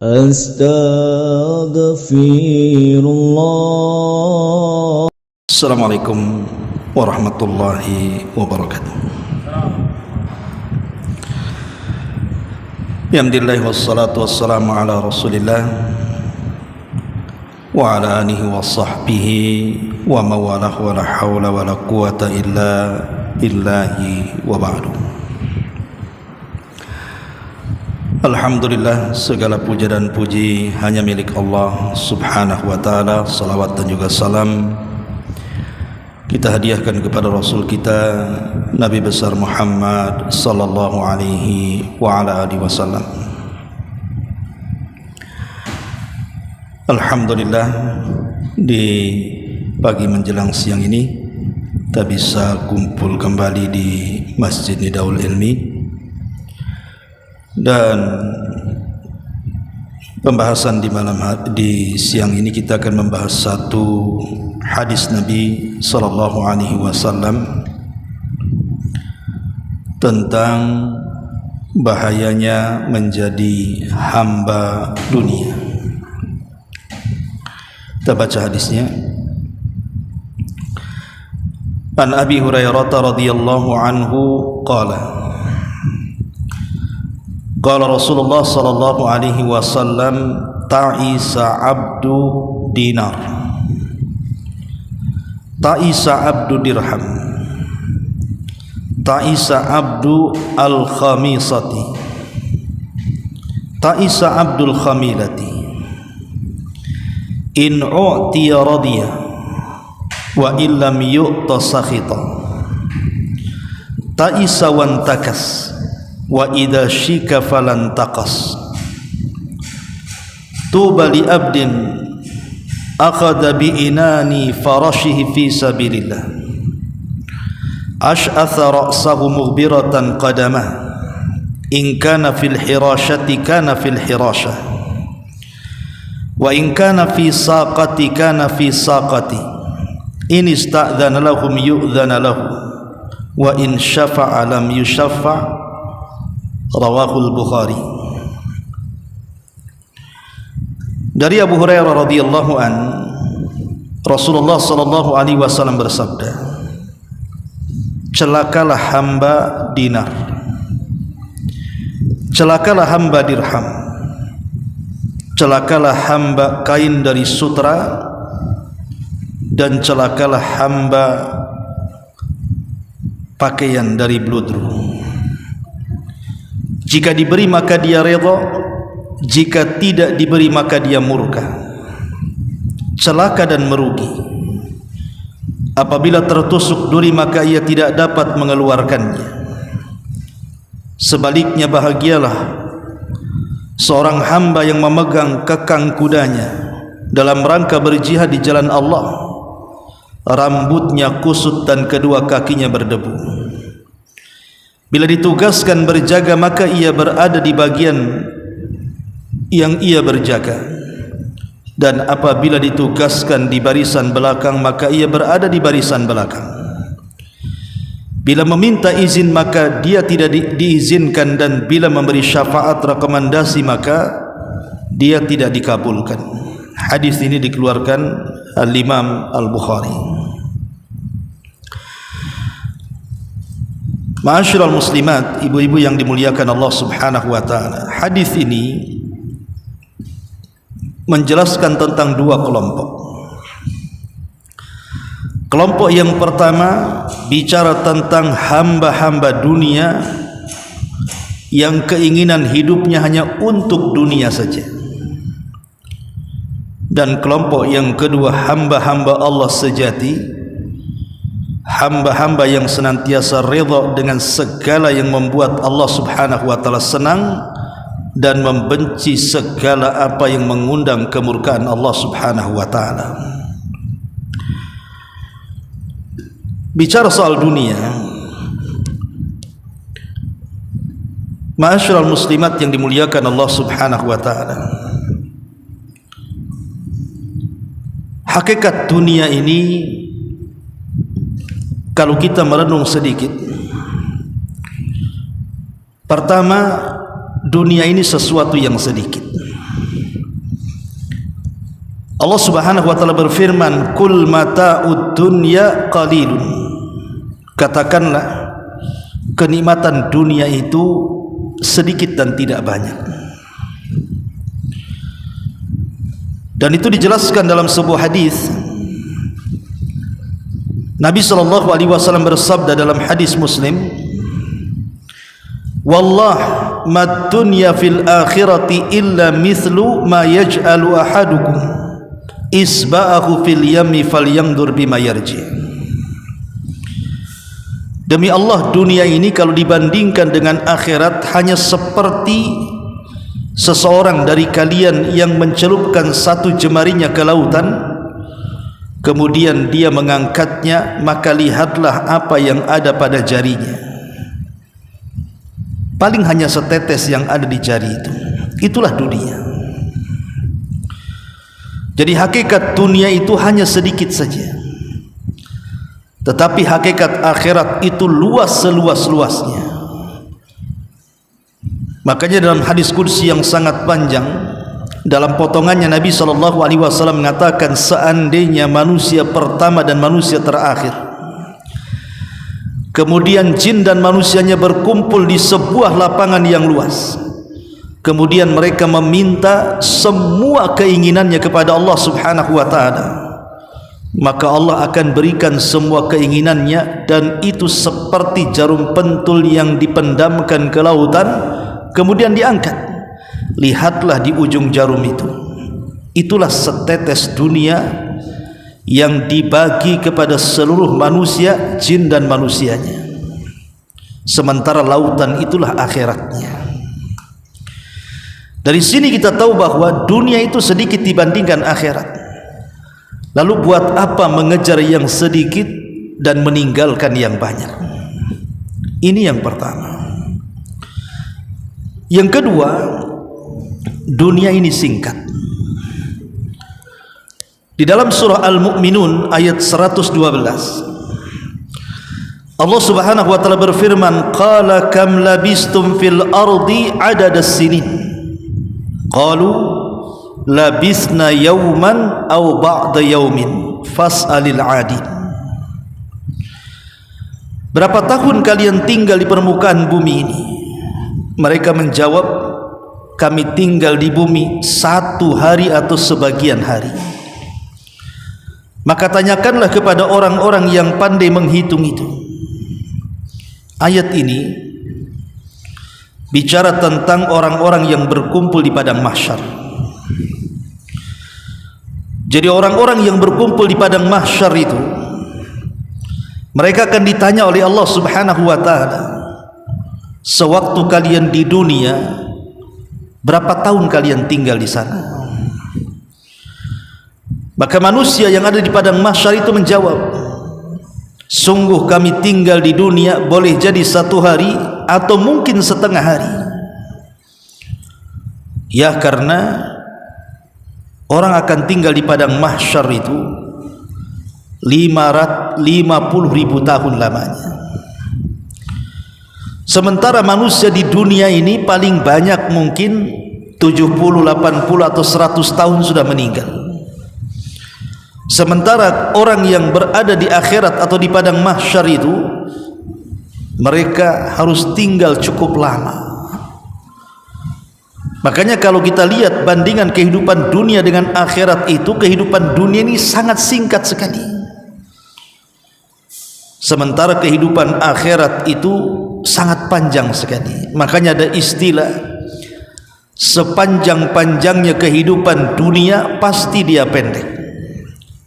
Astaghfirullah. Assalamualaikum warahmatullahi wabarakatuh. Alhamdulillah wassalatu wassalamu ala Rasulillah wa ala alihi wa sahbihi wa mawalah wa la hawla wa la quwata illa billahi wa ba'du. Alhamdulillah, segala puja dan puji hanya milik Allah subhanahu wa ta'ala. Salawat dan juga salam kita hadiahkan kepada Rasul kita Nabi besar Muhammad sallallahu alaihi wa ala alihi wasallam. Alhamdulillah, di pagi menjelang siang ini kita bisa kumpul kembali di Masjid Nidaul Ilmi, dan pembahasan di siang ini kita akan membahas satu hadis Nabi sallallahu alaihi wasallam tentang bahayanya menjadi hamba dunia. Kita baca hadisnya. An Abi Hurairah radhiyallahu anhu qala qala Rasulullah sallallahu alaihi wasallam ta'isa abdu dinar, ta'isa abdu dirham, ta'isa abdu al-khamisati, ta'isa abdul khamilati, in u'tiya radiya wa illam yu'ta sakhita, ta'isa wantakas wa idha shika falan taqas, tuba li abdin akhadha bi inani farashihi fi sabilillah, ash'atha ra'sahu mughbiratan qadamah, in kana fil hirashati kana fil hirashah, wa in kana fi saqati kana fi saqati, in ista'dhana lahum yu'dhana lahu, wa in syafa'a lam yushaffa'. Rawahul Bukhari. Dari Abu Hurairah radhiyallahu an, Rasulullah sallallahu alaihi wasallam bersabda, celakalah hamba dinar, celakalah hamba dirham, celakalah hamba kain dari sutra, dan celakalah hamba pakaian dari bludru. Jika diberi maka dia redha, jika tidak diberi maka dia murka. Celaka dan merugi. Apabila tertusuk duri maka ia tidak dapat mengeluarkannya. Sebaliknya bahagialah seorang hamba yang memegang kekang kudanya dalam rangka berjihad di jalan Allah, rambutnya kusut dan kedua kakinya berdebu. Bila ditugaskan berjaga maka ia berada di bagian yang ia berjaga, dan apabila ditugaskan di barisan belakang maka ia berada di barisan belakang. Bila meminta izin maka dia tidak diizinkan, dan bila memberi syafaat rekomendasi maka dia tidak dikabulkan. Hadis ini dikeluarkan Al-Imam Al-Bukhari. Ma'asyiral muslimat, ibu-ibu yang dimuliakan Allah subhanahu wa ta'ala, hadis ini menjelaskan tentang dua kelompok. Kelompok yang pertama bicara tentang hamba-hamba dunia yang keinginan hidupnya hanya untuk dunia saja. Dan kelompok yang kedua hamba-hamba Allah sejati, hamba-hamba yang senantiasa redha dengan segala yang membuat Allah subhanahu wa ta'ala senang, dan membenci segala apa yang mengundang kemurkaan Allah subhanahu wa ta'ala. Bicara soal dunia, ma'asyiral muslimat yang dimuliakan Allah subhanahu wa ta'ala, hakikat dunia ini kalau kita merenung sedikit, pertama, dunia ini sesuatu yang sedikit. Allah Subhanahu wa taala berfirman, "Qul mata'ud dunya qalilun." Katakanlah, kenikmatan dunia itu sedikit dan tidak banyak. Dan itu dijelaskan dalam sebuah hadis. Nabi sallallahu alaihi wasallam bersabda dalam hadis Muslim, "Wallah mad dunya fil akhirati illa mithlu ma yaj'alu ahadukum isba'ahu fil yammi falyanzur bima yarji." Demi Allah, dunia ini kalau dibandingkan dengan akhirat hanya seperti seseorang dari kalian yang mencelupkan satu jemarinya ke lautan, kemudian dia mengangkatnya, maka lihatlah apa yang ada pada jarinya. Paling hanya setetes yang ada di jari itu. Itulah dunia. Jadi hakikat dunia itu hanya sedikit saja, tetapi hakikat akhirat itu luas seluas-luasnya. Makanya dalam hadis qudsi yang sangat panjang, dalam potongannya Nabi SAW mengatakan, seandainya manusia pertama dan manusia terakhir, kemudian jin dan manusianya berkumpul di sebuah lapangan yang luas, kemudian mereka meminta semua keinginannya kepada Allah Subhanahu wa ta'ala, maka Allah akan berikan semua keinginannya, dan itu seperti jarum pentul yang dipendamkan ke lautan kemudian diangkat. Lihatlah di ujung jarum itu, itulah setetes dunia yang dibagi kepada seluruh manusia, jin dan manusianya. Sementara lautan itulah akhiratnya. Dari sini kita tahu bahwa dunia itu sedikit dibandingkan akhirat. Lalu buat apa mengejar yang sedikit dan meninggalkan yang banyak? Ini yang pertama. Yang kedua, dunia ini singkat. Di dalam surah Al-Mu'minun ayat 112, Allah Subhanahu wa taala berfirman, "Qala kam labistum fil ardi adadas sinin?" Qalu labisna yawman aw ba'da yawmin fas'alil 'adin. Berapa tahun kalian tinggal di permukaan bumi ini? Mereka menjawab, kami tinggal di bumi 1 hari atau sebagian hari. Maka tanyakanlah kepada orang-orang yang pandai menghitung itu. Ayat ini bicara tentang orang-orang yang berkumpul di padang mahsyar. Jadi orang-orang yang berkumpul di padang mahsyar itu, mereka akan ditanya oleh Allah Subhanahu wa ta'ala, sewaktu kalian di dunia, berapa tahun kalian tinggal di sana? Maka manusia yang ada di padang mahsyar itu menjawab, sungguh kami tinggal di dunia boleh jadi 1 hari atau mungkin setengah hari. Ya, karena orang akan tinggal di padang mahsyar itu 550.000 tahun lamanya. Sementara manusia di dunia ini paling banyak mungkin 70, 80 atau 100 tahun sudah meninggal. Sementara orang yang berada di akhirat atau di padang mahsyar itu, mereka harus tinggal cukup lama. Makanya kalau kita lihat bandingan kehidupan dunia dengan akhirat itu, kehidupan dunia ini sangat singkat sekali. Sementara kehidupan akhirat itu sangat panjang sekali. Makanya ada istilah, sepanjang-panjangnya kehidupan dunia pasti dia pendek,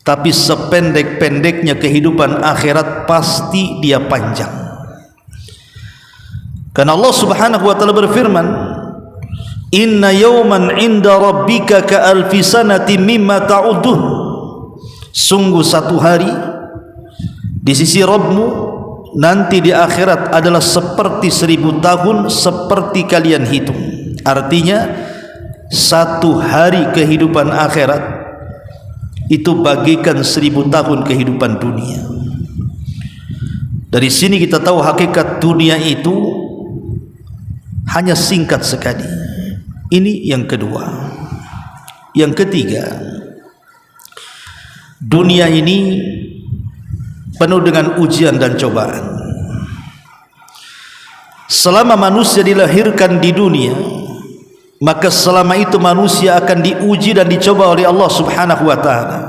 tapi sependek-pendeknya kehidupan akhirat pasti dia panjang. Karena Allah Subhanahu wa taala berfirman, "Inna yawman 'inda rabbika ka alfi sanatin mimma ta'udun." Sungguh 1 hari di sisi Rabbmu nanti di akhirat adalah seperti 1000 tahun seperti kalian hitung. Artinya 1 hari kehidupan akhirat itu bagikan 1000 tahun kehidupan dunia. Dari sini kita tahu hakikat dunia itu hanya singkat sekali. Ini yang kedua. Yang ketiga, dunia ini penuh dengan ujian dan cobaan. Selama manusia dilahirkan di dunia, maka selama itu manusia akan diuji dan dicoba oleh Allah Subhanahu wa ta'ala.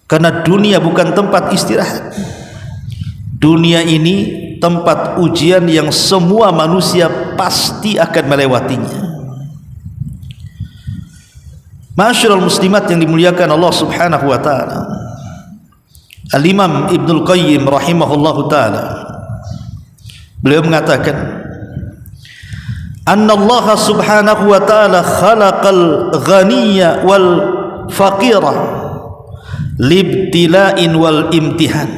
Karena dunia bukan tempat istirahat. Dunia ini tempat ujian yang semua manusia pasti akan melewatinya. Ma'asyiral muslimat yang dimuliakan Allah Subhanahu wa ta'ala, Al-Imam Ibnul Qayyim rahimahullahu ta'ala, beliau mengatakan, Anna Allah Subhanahu wa ta'ala khalaqal ghaniyya wal faqira libtila'in wal imtihan.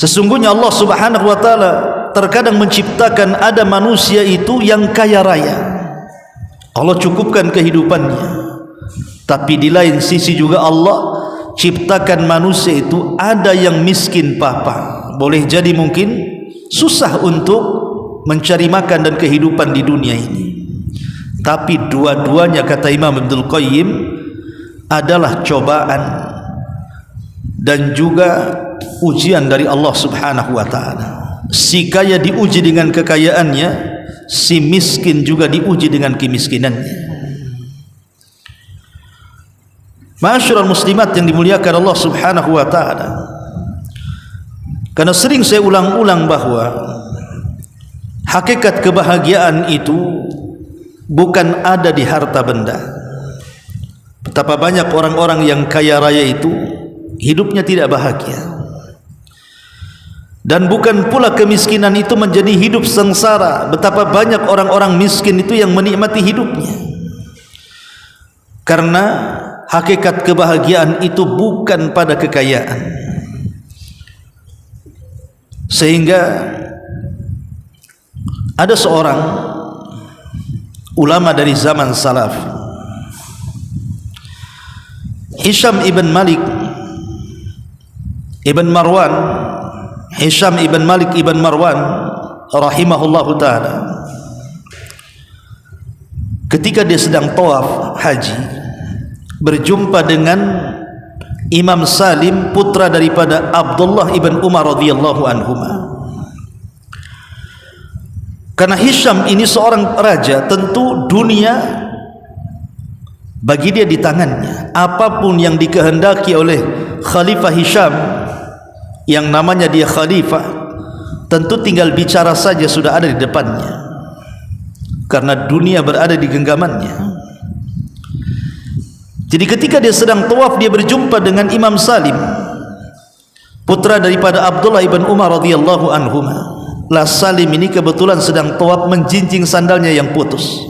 Sesungguhnya Allah Subhanahu wa ta'ala terkadang menciptakan ada manusia itu yang kaya raya, Allah cukupkan kehidupannya, tapi di lain sisi juga Allah ciptakan manusia itu ada yang miskin papa, boleh jadi mungkin susah untuk mencari makan dan kehidupan di dunia ini. Tapi dua-duanya, kata Imam Ibnul Qayyim, adalah cobaan dan juga ujian dari Allah Subhanahu wa ta'ala. Si kaya diuji dengan kekayaannya, si miskin juga diuji dengan kemiskinannya. Ma'asyiral muslimat yang dimuliakan Allah Subhanahu wa ta'ala, karena sering saya ulang-ulang bahwa hakikat kebahagiaan itu bukan ada di harta benda. Betapa banyak orang-orang yang kaya raya itu hidupnya tidak bahagia. Dan bukan pula kemiskinan itu menjadi hidup sengsara. Betapa banyak orang-orang miskin itu yang menikmati hidupnya. Karena hakikat kebahagiaan itu bukan pada kekayaan. Sehingga ada seorang ulama dari zaman salaf, Hisham ibn Malik ibn Marwan, Hisham ibn Malik ibn Marwan rahimahullahu ta'ala, ketika dia sedang tawaf haji, berjumpa dengan Imam Salim, putra daripada Abdullah ibn Umar radhiyallahu anhuma. Karena Hisham ini seorang raja, tentu dunia bagi dia di tangannya. Apapun yang dikehendaki oleh Khalifah Hisham, yang namanya dia khalifah, tentu tinggal bicara saja sudah ada di depannya, karena dunia berada di genggamannya. Jadi ketika dia sedang tawaf, dia berjumpa dengan Imam Salim, putra daripada Abdullah ibn Umar radhiyallahu anhuma. Lah Salim ini kebetulan sedang tawaf, menjinjing sandalnya yang putus,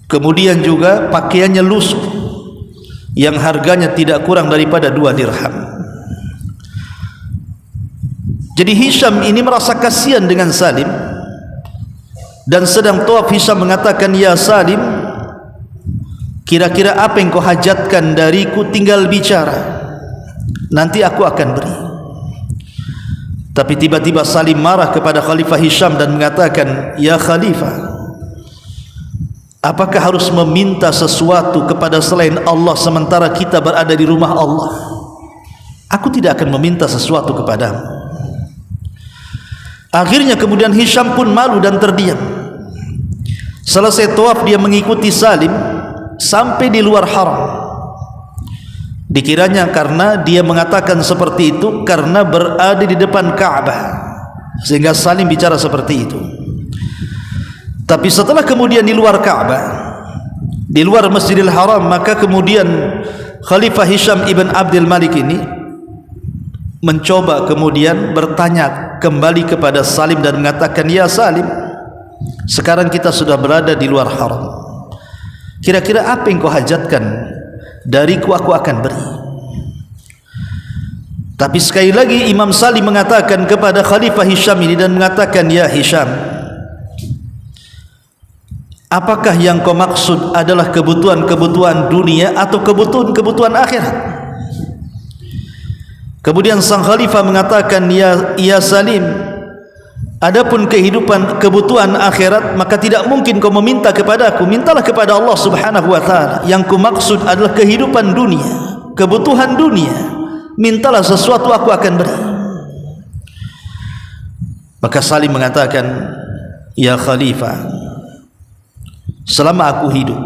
kemudian juga pakaiannya lusuh yang harganya tidak kurang daripada 2 dirham. Jadi Hisham ini merasa kasihan dengan Salim, dan sedang tawaf Hisham mengatakan, "Ya Salim, kira-kira apa yang kau hajatkan dariku? Tinggal bicara, nanti aku akan beri." Tapi tiba-tiba Salim marah kepada Khalifah Hisham dan mengatakan, "Ya Khalifah, apakah harus meminta sesuatu kepada selain Allah sementara kita berada di rumah Allah? Aku tidak akan meminta sesuatu kepadamu." Akhirnya kemudian Hisham pun malu dan terdiam. Selesai tawaf dia mengikuti Salim sampai di luar haram. Dikiranya karena dia mengatakan seperti itu karena berada di depan Ka'bah, sehingga Salim bicara seperti itu. Tapi setelah kemudian di luar Ka'bah, di luar Masjidil Haram, maka kemudian Khalifah Hisham ibn Abdul Malik ini mencoba kemudian bertanya kembali kepada Salim dan mengatakan, "Ya Salim, sekarang kita sudah berada di luar haram. Kira-kira apa yang kau hajatkan dariku, aku akan beri." Tapi sekali lagi Imam Salim mengatakan kepada Khalifah Hisham ini dan mengatakan, "Ya Hisham, apakah yang kau maksud adalah kebutuhan-kebutuhan dunia atau kebutuhan-kebutuhan akhirat?" Kemudian sang khalifah mengatakan, ya Salim, Adapun kehidupan kebutuhan akhirat, maka tidak mungkin kau meminta kepada aku. Mintalah kepada Allah Subhanahu wa taala. Yang ku maksud adalah kehidupan dunia, kebutuhan dunia. Mintalah sesuatu, aku akan beri. Maka Salim mengatakan, ya Khalifah, selama aku hidup,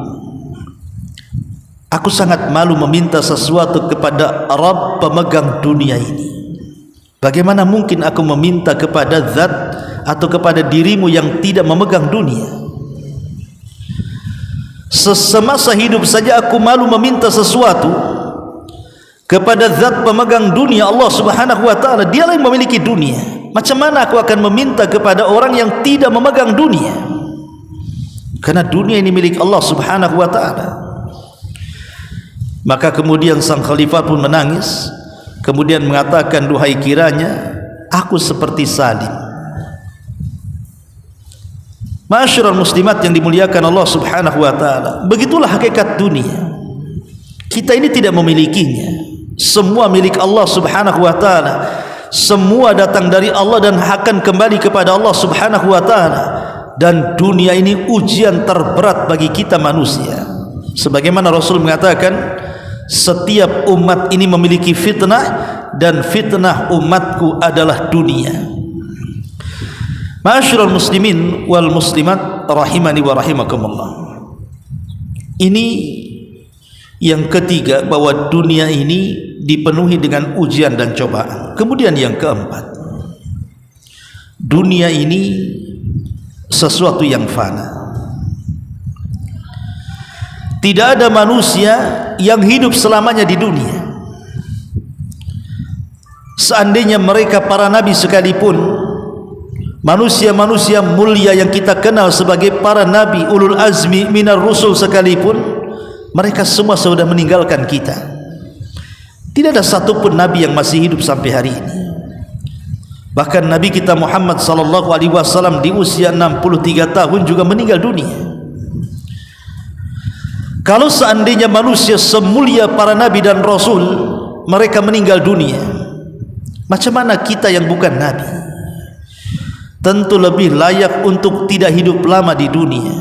aku sangat malu meminta sesuatu kepada Rabb pemegang dunia ini. Bagaimana mungkin aku meminta kepada zat atau kepada dirimu yang tidak memegang dunia? Semasa hidup saja aku malu meminta sesuatu kepada zat pemegang dunia, Allah Subhanahu wa taala. Dialah yang memiliki dunia. Macam mana aku akan meminta kepada orang yang tidak memegang dunia? Karena dunia ini milik Allah Subhanahu wa taala. Maka kemudian sang khalifah pun menangis, kemudian mengatakan, duhai kiranya aku seperti Salim. Ma'asyiral muslimat yang dimuliakan Allah Subhanahu wa taala, begitulah hakikat dunia. Kita ini tidak memilikinya. Semua milik Allah Subhanahu wa taala. Semua datang dari Allah dan akan kembali kepada Allah Subhanahu wa taala. Dan dunia ini ujian terberat bagi kita manusia. Sebagaimana Rasul mengatakan, setiap umat ini memiliki fitnah, dan fitnah umatku adalah dunia. Ma'asyiral muslimin wal muslimat rahimani wa rahimakumullah. Ini yang ketiga, bahwa dunia ini dipenuhi dengan ujian dan cobaan. Kemudian yang keempat, dunia ini sesuatu yang fana. Tidak ada manusia yang hidup selamanya di dunia. Seandainya mereka para nabi sekalipun, manusia-manusia mulia yang kita kenal sebagai para nabi, ulul azmi minar rusul sekalipun, mereka semua sudah meninggalkan kita. Tidak ada satupun nabi yang masih hidup sampai hari ini. Bahkan Nabi kita Muhammad sallallahu alaihi wasallam di usia 63 tahun juga meninggal dunia. Kalau seandainya manusia semulia para nabi dan rasul mereka meninggal dunia, macam mana kita yang bukan nabi? Tentu lebih layak untuk tidak hidup lama di dunia.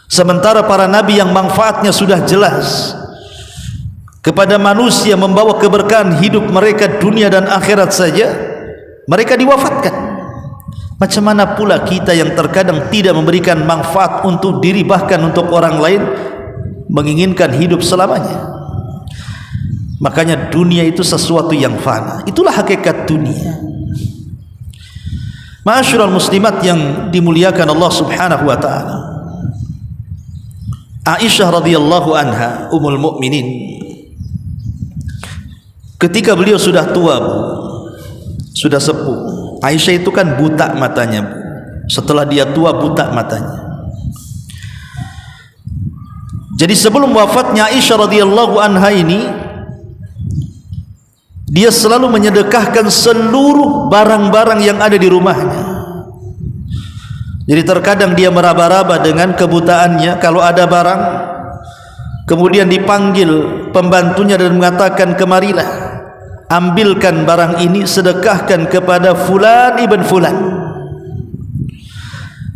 Sementara para nabi yang manfaatnya sudah jelas kepada manusia, membawa keberkahan hidup mereka dunia dan akhirat saja, mereka diwafatkan. Macam mana pula kita yang terkadang tidak memberikan manfaat untuk diri, bahkan untuk orang lain, menginginkan hidup selamanya? Makanya dunia itu sesuatu yang fana. Itulah hakikat dunia. Ma'asyiral muslimat yang dimuliakan Allah Subhanahu wa taala, Aisyah radhiyallahu anha ummul mukminin, ketika beliau sudah tua, sudah sepuh. Aisyah itu kan buta matanya, setelah dia tua buta matanya. Jadi sebelum wafatnya Aisyah radhiyallahu anha ini, dia selalu menyedekahkan seluruh barang-barang yang ada di rumahnya. Jadi terkadang dia meraba-raba dengan kebutaannya. Kalau ada barang, kemudian dipanggil pembantunya dan mengatakan, kemarilah, ambilkan barang ini, sedekahkan kepada fulan ibn fulan.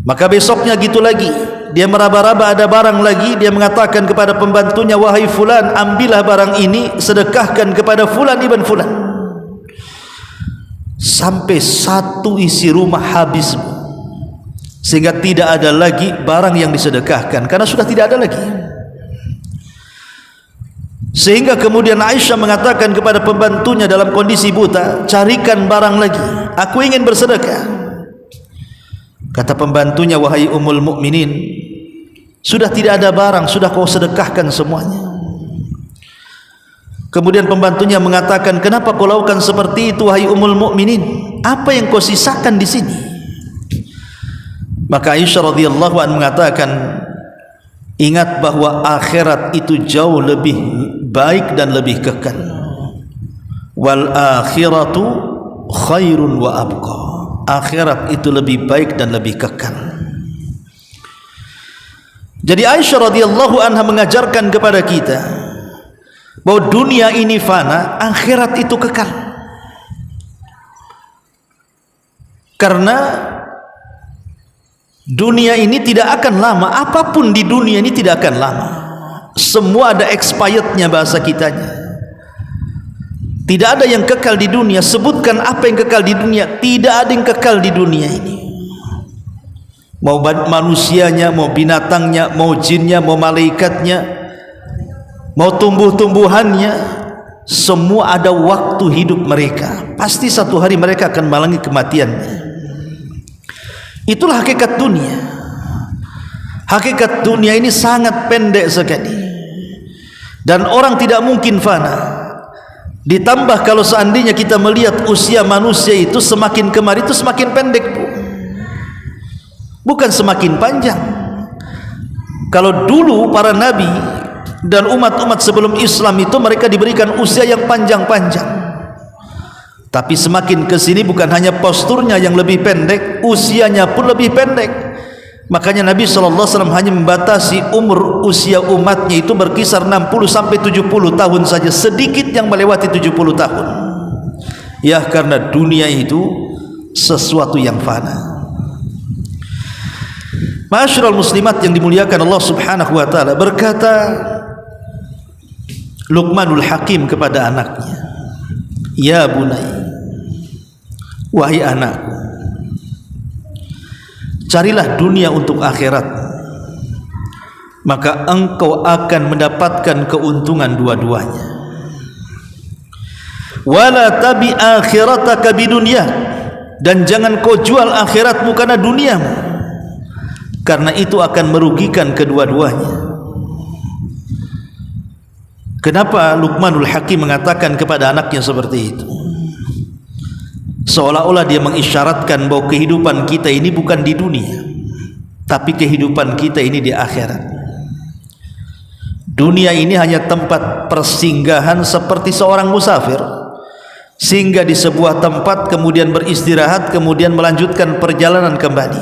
Maka besoknya gitu lagi, dia meraba-raba ada barang lagi, dia mengatakan kepada pembantunya, wahai fulan, ambillah barang ini, sedekahkan kepada fulan ibn fulan. Sampai satu isi rumah habis, sehingga tidak ada lagi barang yang disedekahkan, karena sudah tidak ada lagi. Sehingga kemudian Aisyah mengatakan kepada pembantunya dalam kondisi buta, carikan barang lagi, aku ingin bersedekah. Kata pembantunya, wahai ummul mukminin, sudah tidak ada barang, sudah kau sedekahkan semuanya. Kemudian pembantunya mengatakan, kenapa kau lakukan seperti itu wahai ummul mukminin? Apa yang kau sisakan di sini? Maka Aisyah radhiyallahu anha mengatakan, ingat bahwa akhirat itu jauh lebih baik dan lebih kekal. Wal akhiratu khairun wa abqa. Akhirat itu lebih baik dan lebih kekal. Jadi Aisyah radhiyallahu anha mengajarkan kepada kita bahwa dunia ini fana, akhirat itu kekal. Karena dunia ini tidak akan lama, apapun di dunia ini tidak akan lama. Semua ada expirednya bahasa kitanya. Tidak ada yang kekal di dunia. Sebutkan apa yang kekal di dunia. Tidak ada yang kekal di dunia ini. Mau manusianya, mau binatangnya, mau jinnya, mau malaikatnya, mau tumbuh-tumbuhannya, semua ada waktu hidup mereka. Pasti satu hari mereka akan mengalami kematiannya. Itulah hakikat dunia. Hakikat dunia ini sangat pendek sekali, dan orang tidak mungkin fana. Ditambah kalau seandainya kita melihat usia manusia itu semakin kemari itu semakin pendek, bukan semakin panjang. Kalau dulu para nabi dan umat-umat sebelum Islam itu mereka diberikan usia yang panjang-panjang, tapi semakin ke sini bukan hanya posturnya yang lebih pendek, usianya pun lebih pendek. Makanya Nabi SAW hanya membatasi umur usia umatnya itu berkisar 60 sampai 70 tahun saja, sedikit yang melewati 70 tahun. Ya, karena dunia itu sesuatu yang fana. Ma'asyiral muslimat yang dimuliakan Allah Subhanahu wa taala, berkata Luqmanul Hakim kepada anaknya, "Ya bunai, wahai anakku, carilah dunia untuk akhirat, maka engkau akan mendapatkan keuntungan dua-duanya. Wala tabi akhirataka bidunya, dan jangan kau jual akhiratmu karena duniamu, karena itu akan merugikan kedua-duanya." Kenapa Luqmanul Hakim mengatakan kepada anaknya seperti itu? Seolah-olah dia mengisyaratkan bahwa kehidupan kita ini bukan di dunia, tapi kehidupan kita ini di akhirat. Dunia ini hanya tempat persinggahan seperti seorang musafir, singgah di sebuah tempat kemudian beristirahat, kemudian melanjutkan perjalanan kembali.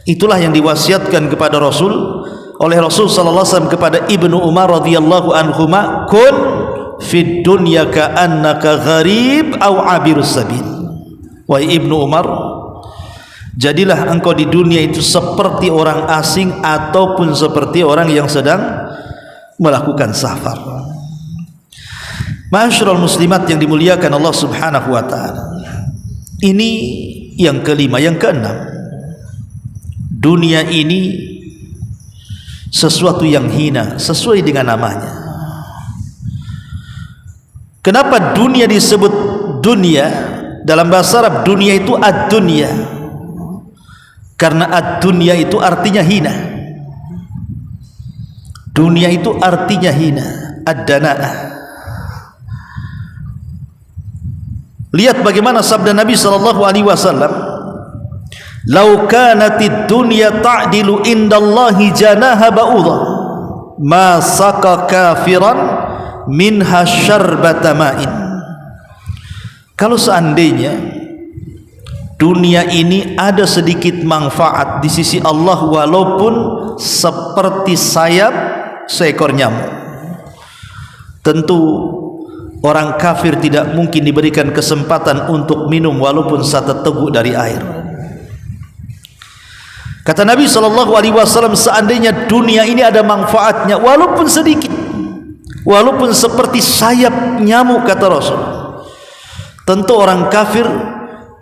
Itulah yang diwasiatkan kepada oleh Rasul sallallahu alaihi wasallam kepada Ibnu Umar radhiyallahu anhuma, kun fid dunya ka'annaka gharib aw abirus sabil. Wahai Ibnu Umar, jadilah engkau di dunia itu seperti orang asing ataupun seperti orang yang sedang melakukan safar. Ma'asyiral muslimat yang dimuliakan Allah Subhanahu wa taala. Ini yang kelima. Yang keenam, dunia ini sesuatu yang hina sesuai dengan namanya. Kenapa dunia disebut dunia? Dalam bahasa Arab dunia itu ad-dunya, karena ad-dunya itu artinya hina. Dunia itu artinya hina, ad-dana'ah. Lihat bagaimana sabda Nabi sallallahu alaihi wasallam, "Lau kanatid dunya ta'dilu indallahi janaha ba'udha, ma saqa kafiran minha syarbata ma'in." Kalau seandainya dunia ini ada sedikit manfaat di sisi Allah walaupun seperti sayap seekor nyamuk, tentu orang kafir tidak mungkin diberikan kesempatan untuk minum walaupun satu teguk dari air. Kata Nabi SAW, seandainya dunia ini ada manfaatnya walaupun sedikit, walaupun seperti sayap nyamuk, kata Rasul, tentu orang kafir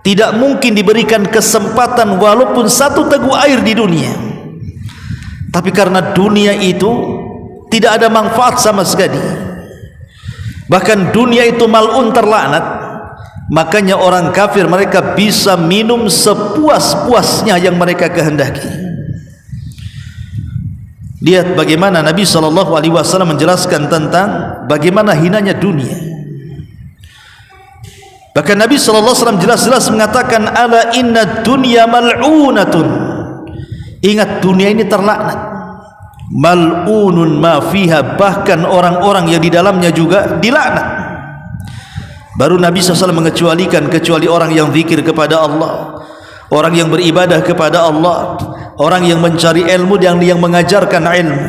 tidak mungkin diberikan kesempatan walaupun satu teguk air di dunia. Tapi karena dunia itu tidak ada manfaat sama sekali, bahkan dunia itu mal'un, terlaknat, makanya orang kafir mereka bisa minum sepuas-puasnya yang mereka kehendaki. Lihat bagaimana Nabi SAW menjelaskan tentang bagaimana hinanya dunia. Bahkan Nabi SAW jelas-jelas mengatakan, ala inna dunya mal'unatun, ingat dunia ini terlaknat, mal'unun ma fiha, bahkan orang-orang yang di dalamnya juga dilaknat. Baru Nabi SAW mengecualikan kecuali orang yang zikir kepada Allah, orang yang beribadah kepada Allah, orang yang mencari ilmu dan yang mengajarkan ilmu,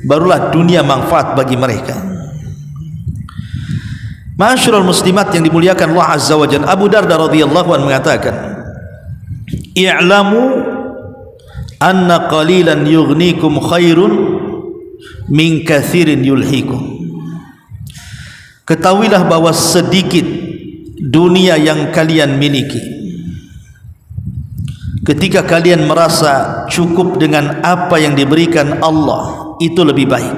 barulah dunia manfaat bagi mereka. Ma'asyiral muslimat yang dimuliakan Allah Azza wa Jalla, Abu Darda radhiyallahu anhu mengatakan, i'lamu anna qalilan yughnikum khairun min kathirin yulhikum. Ketahuilah bahwa sedikit dunia yang kalian miliki, ketika kalian merasa cukup dengan apa yang diberikan Allah, itu lebih baik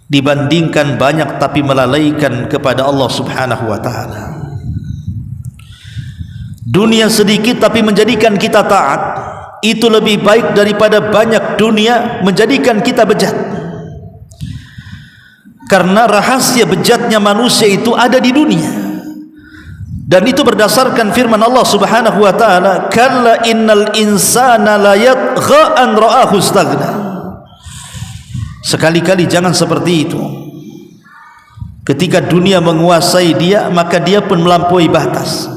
dibandingkan banyak tapi melalaikan kepada Allah Subhanahu wa ta'ala. Dunia sedikit tapi menjadikan kita taat, itu lebih baik daripada banyak dunia menjadikan kita bejat. Karena rahasia bejatnya manusia itu ada di dunia, dan itu berdasarkan firman Allah Subhanahu wa ta'ala, kalla innal insana la yatgha an ra'ahu istaghna. Sekali-kali jangan seperti itu. Ketika dunia menguasai dia, maka dia pun melampaui batas.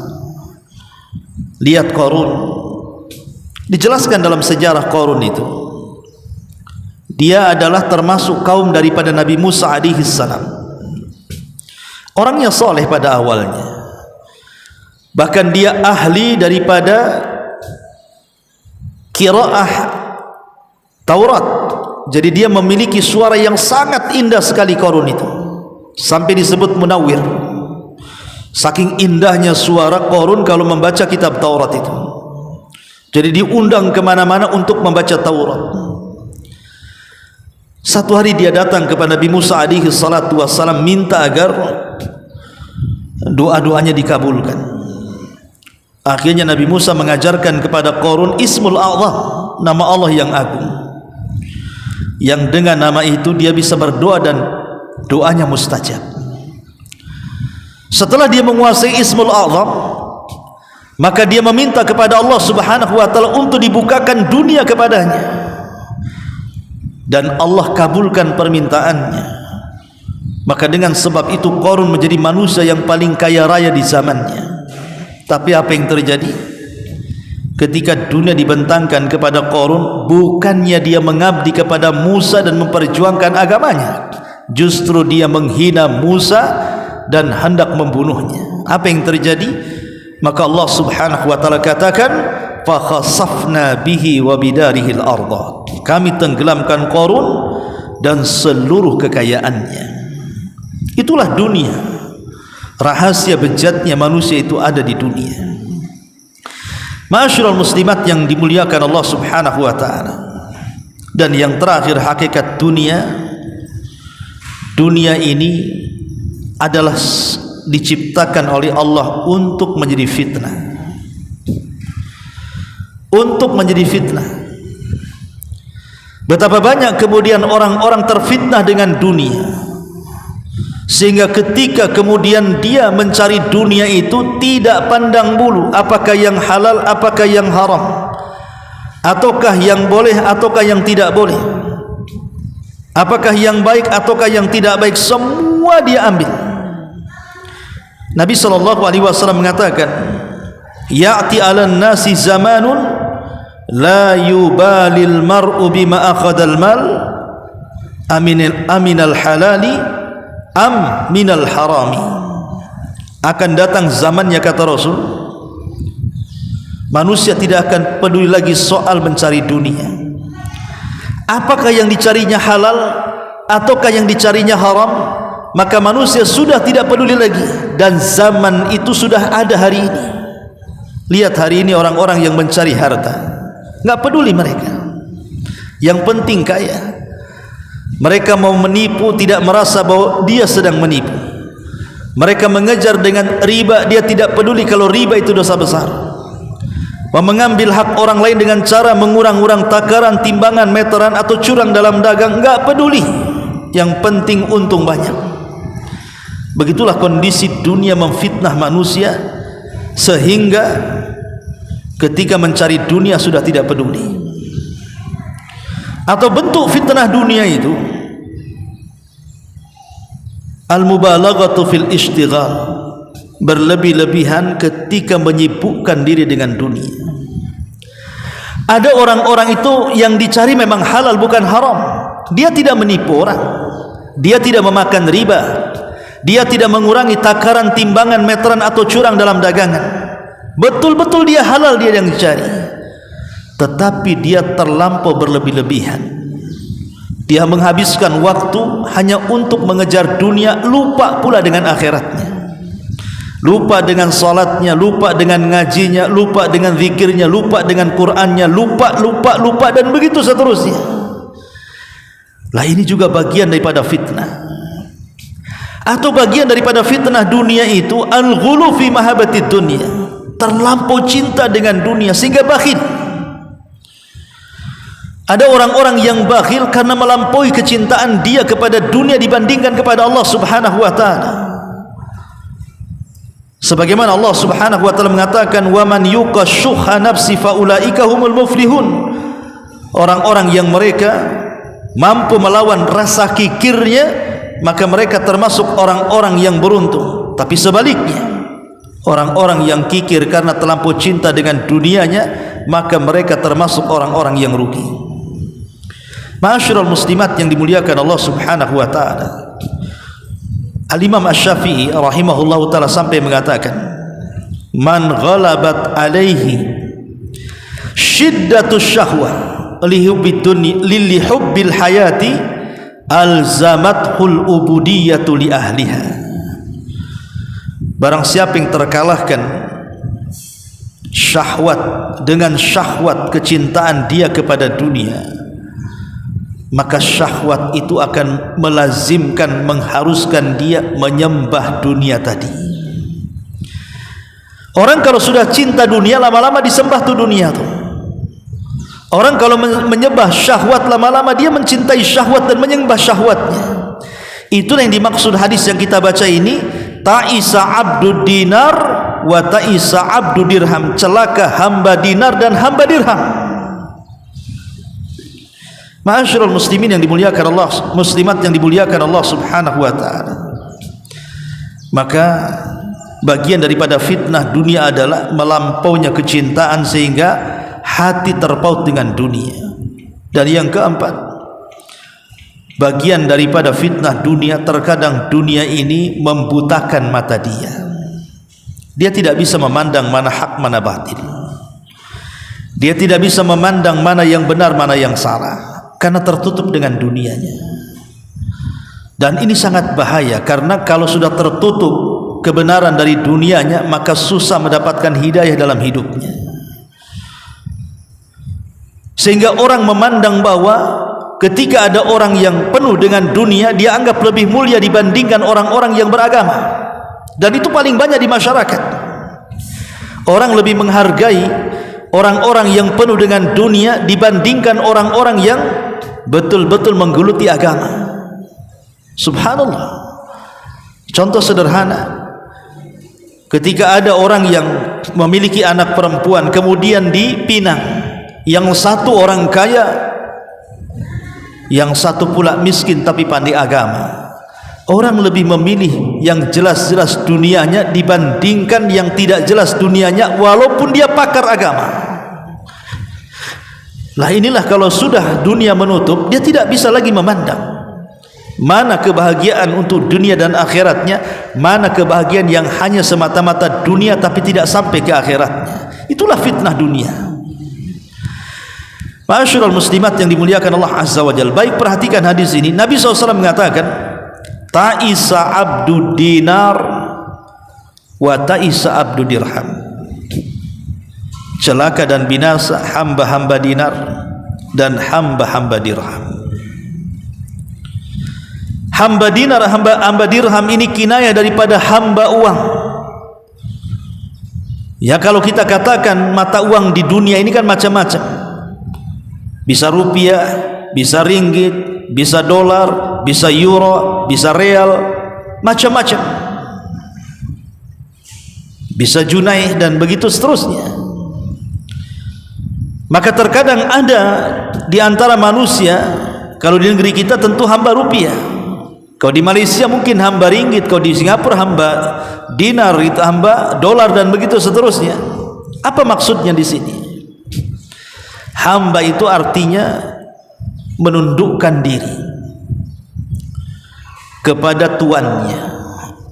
Lihat Qarun, dijelaskan dalam sejarah Qarun itu, dia adalah termasuk kaum daripada Nabi Musa alaihi salam. Orangnya soleh pada awalnya, bahkan dia ahli daripada qiraah Taurat. Jadi dia memiliki suara yang sangat indah sekali Qarun itu, sampai disebut munawwir. Saking indahnya suara Qarun kalau membaca kitab Taurat itu. Jadi diundang kemana-mana untuk membaca Taurat. Satu hari dia datang kepada Nabi Musa alaihi salatu wassalam, minta agar doa-doanya dikabulkan. Akhirnya Nabi Musa mengajarkan kepada Qarun Ismul A'zam, nama Allah yang agung, yang dengan nama itu dia bisa berdoa dan doanya mustajab. Setelah dia menguasai Ismul A'zam, maka dia meminta kepada Allah Subhanahu wa ta'ala untuk dibukakan dunia kepadanya, dan Allah kabulkan permintaannya. Maka dengan sebab itu Qarun menjadi manusia yang paling kaya raya di zamannya. Tapi apa yang terjadi? Ketika dunia dibentangkan kepada Qarun, bukannya dia mengabdi kepada Musa dan memperjuangkan agamanya, justru dia menghina Musa dan hendak membunuhnya. Apa yang terjadi? Maka Allah Subhanahu wa ta'ala katakan, fa khasafna bihi wa bidarihi al-ardh. Kami tenggelamkan Qarun dan seluruh kekayaannya. Itulah dunia. Rahasia bejatnya manusia itu ada di dunia. Ma'asyiral muslimat yang dimuliakan Allah Subhanahu wa ta'ala. Dan yang terakhir, hakikat dunia, dunia ini adalah diciptakan oleh Allah untuk menjadi fitnah. Untuk menjadi fitnah. Betapa banyak kemudian orang-orang terfitnah dengan dunia, sehingga ketika kemudian dia mencari dunia itu tidak pandang bulu apakah yang halal, apakah yang haram, ataukah yang boleh, ataukah yang tidak boleh, apakah yang baik, ataukah yang tidak baik, semua dia ambil. Nabi SAW mengatakan, ya'ti 'alan nasi zamanun la yubalil mar'u bima akhadal mal aminal halali am minal harami. Akan datang zamannya, kata Rasul, manusia tidak akan peduli lagi soal mencari dunia, apakah yang dicarinya halal ataukah yang dicarinya haram. Maka manusia sudah tidak peduli lagi, dan zaman itu sudah ada hari ini. Lihat hari ini orang-orang yang mencari harta, nggak peduli mereka, yang penting kaya. Mereka mau menipu, tidak merasa bahwa dia sedang menipu. Mereka mengejar dengan riba, dia tidak peduli kalau riba itu dosa besar. Mengambil hak orang lain dengan cara mengurang-urang takaran, timbangan, meteran, atau curang dalam dagang, nggak peduli, yang penting untung banyak. Begitulah kondisi dunia memfitnah manusia, sehingga ketika mencari dunia sudah tidak peduli. Atau bentuk fitnah dunia itu al-mubalaghatu fil ishtighal, berlebih-lebihan ketika menyibukkan diri dengan dunia. Ada orang-orang itu yang dicari memang halal bukan haram. Dia tidak menipu orang, dia tidak memakan riba, dia tidak mengurangi takaran, timbangan, meteran, atau curang dalam dagangan. betul-betul dia halal dia yang cari, tetapi dia terlampau berlebih-lebihan. Dia menghabiskan waktu hanya untuk mengejar dunia, lupa pula dengan akhiratnya, lupa dengan salatnya, lupa dengan ngajinya, lupa dengan zikirnya, lupa dengan Qur'annya, lupa dan begitu seterusnya. Lah ini juga bagian daripada fitnah. Atau bagian daripada fitnah dunia itu al-ghulu fi mahabbatid dunya, terlampau cinta dengan dunia sehingga bakhil. Ada orang-orang yang bakhil karena melampaui kecintaan dia kepada dunia dibandingkan kepada Allah Subhanahu wa taala. Sebagaimana Allah Subhanahu wa taala mengatakan, "Wa man yuqashuha nafsi faulaika humul muflihun." Orang-orang yang mereka mampu melawan rasa kikirnya, maka mereka termasuk orang-orang yang beruntung. Tapi sebaliknya, orang-orang yang kikir karena terlampau cinta dengan dunianya, maka mereka termasuk orang-orang yang rugi. Ma'asyiral muslimat yang dimuliakan Allah Subhanahu wa taala, Al-Imam Asy-Syafi'i rahimahullahu taala sampai mengatakan, "Man ghalabat alaihi shiddatus syahwah li hubbil hayati alzamathul ubudiyyatu li ahliha." Barang siapa yang terkalahkan syahwat dengan syahwat kecintaan dia kepada dunia, maka syahwat itu akan melazimkan, mengharuskan dia menyembah dunia tadi. Orang kalau sudah cinta dunia, lama-lama disembah tuh dunia tuh. Orang kalau menyembah syahwat, lama-lama dia mencintai syahwat dan menyembah syahwatnya. Itulah yang dimaksud hadis yang kita baca ini, ta'isa abdud dinar wa ta'isa abdud dirham. Celaka hamba dinar dan hamba dirham. Ma'asyiral muslimin yang dimuliakan Allah, muslimat yang dimuliakan Allah Subhanahu wa taala. Maka bagian daripada fitnah dunia adalah melampaunya kecintaan sehingga hati terpaut dengan dunia. Dan yang keempat, bagian daripada fitnah dunia, terkadang dunia ini membutakan mata dia. Dia tidak bisa memandang mana hak mana batil. Dia tidak bisa memandang mana yang benar mana yang salah, karena tertutup dengan dunianya. Dan ini sangat bahaya, karena kalau sudah tertutup kebenaran dari dunianya, maka susah mendapatkan hidayah dalam hidupnya. Sehingga orang memandang bahwa ketika ada orang yang penuh dengan dunia, dia anggap lebih mulia dibandingkan orang-orang yang beragama. Dan itu paling banyak di masyarakat. Orang lebih menghargai orang-orang yang penuh dengan dunia dibandingkan orang-orang yang betul-betul menggeluti agama. Subhanallah. Contoh sederhana, ketika ada orang yang memiliki anak perempuan kemudian dipinang, yang satu orang kaya, yang satu pula miskin tapi pandai agama, orang lebih memilih yang jelas-jelas dunianya dibandingkan yang tidak jelas dunianya walaupun dia pakar agama. Lah inilah kalau sudah dunia menutup, dia tidak bisa lagi memandang mana kebahagiaan untuk dunia dan akhiratnya, mana kebahagiaan yang hanya semata-mata dunia tapi tidak sampai ke akhiratnya. Itulah fitnah dunia. Ma'asyiral muslimat yang dimuliakan Allah Azza wa Jalla, baik perhatikan hadis ini. Nabi SAW mengatakan, ta'isa abdu dinar wa ta'isa abdu dirham. Celaka dan binasa hamba-hamba dinar dan hamba-hamba dirham. Hamba dinar, hamba dirham ini kinayah daripada hamba uang. Ya, kalau kita katakan mata uang di dunia ini kan macam-macam. Bisa rupiah, bisa ringgit, bisa dolar, bisa euro, bisa real, macam-macam. Bisa junai dan begitu seterusnya. Maka terkadang ada di antara manusia, kalau di negeri kita tentu hamba rupiah, kalau di Malaysia mungkin hamba ringgit, kalau di Singapura hamba dinar, itu hamba dolar dan begitu seterusnya. Apa maksudnya di sini? Hamba itu artinya menundukkan diri kepada tuannya.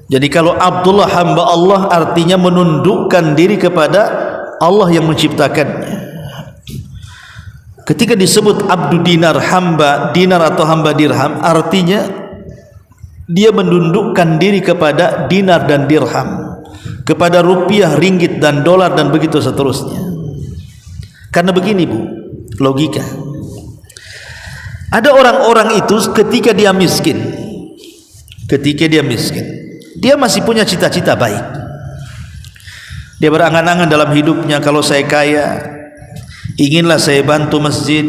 Jadi kalau Abdullah hamba Allah artinya menundukkan diri kepada Allah yang menciptakannya. Ketika disebut abdu dinar, hamba dinar atau hamba dirham, artinya dia mendundukkan diri kepada dinar dan dirham, kepada rupiah, ringgit dan dolar dan begitu seterusnya. Karena begini Bu, logika. Ada orang-orang itu ketika dia miskin, dia masih punya cita-cita baik. Dia berangan-angan dalam hidupnya, kalau saya kaya, inginlah saya bantu masjid,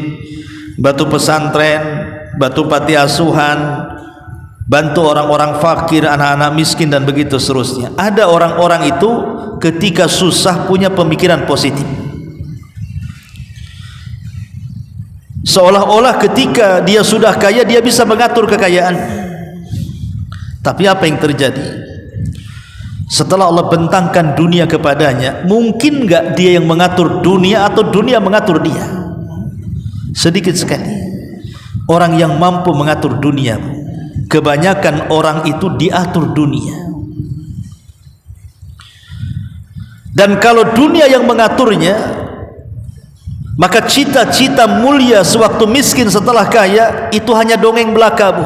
bantu pesantren, bantu panti asuhan, bantu orang-orang fakir, anak-anak miskin dan begitu seterusnya. Ada orang-orang itu ketika susah punya pemikiran positif, seolah-olah ketika dia sudah kaya dia bisa mengatur kekayaan. Tapi apa yang terjadi? Setelah Allah bentangkan dunia kepadanya, mungkin enggak dia yang mengatur dunia atau dunia mengatur dia? Sedikit sekali orang yang mampu mengatur dunia. Kebanyakan orang itu diatur dunia. Dan kalau dunia yang mengaturnya, maka cita-cita mulia sewaktu miskin setelah kaya itu hanya dongeng belaka Bu.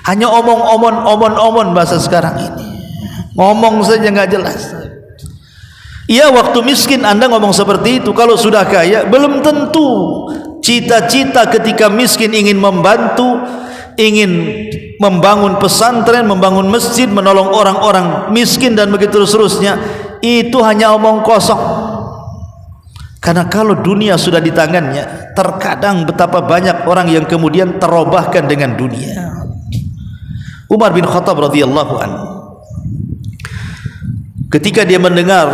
Hanya omong-omon bahasa sekarang ini. Ngomong saja nggak jelas. Iya, waktu miskin Anda ngomong seperti itu. Kalau sudah kaya belum tentu. Cita-cita ketika miskin ingin membantu, ingin membangun pesantren, membangun masjid, menolong orang-orang miskin dan begitu seterusnya, itu hanya omong kosong. Karena kalau dunia sudah di tangannya, terkadang betapa banyak orang yang kemudian terobahkan dengan dunia. Umar bin Khattab radhiyallahu anhu, ketika dia mendengar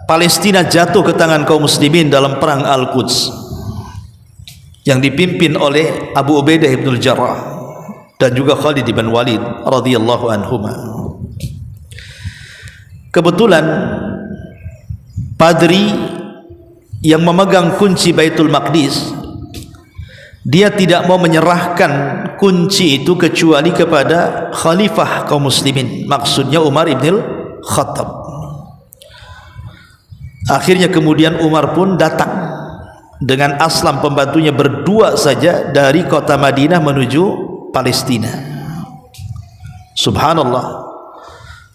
Palestina jatuh ke tangan kaum muslimin dalam perang Al-Quds yang dipimpin oleh Abu Ubaidah ibnul Jarrah dan juga Khalid bin Walid radhiyallahu anhuma, kebetulan padri yang memegang kunci Baitul Maqdis, dia tidak mau menyerahkan kunci itu kecuali kepada khalifah kaum muslimin, maksudnya Umar ibn Khattab. Akhirnya kemudian Umar pun datang dengan Aslam pembantunya, berdua saja dari kota Madinah menuju Palestina. Subhanallah,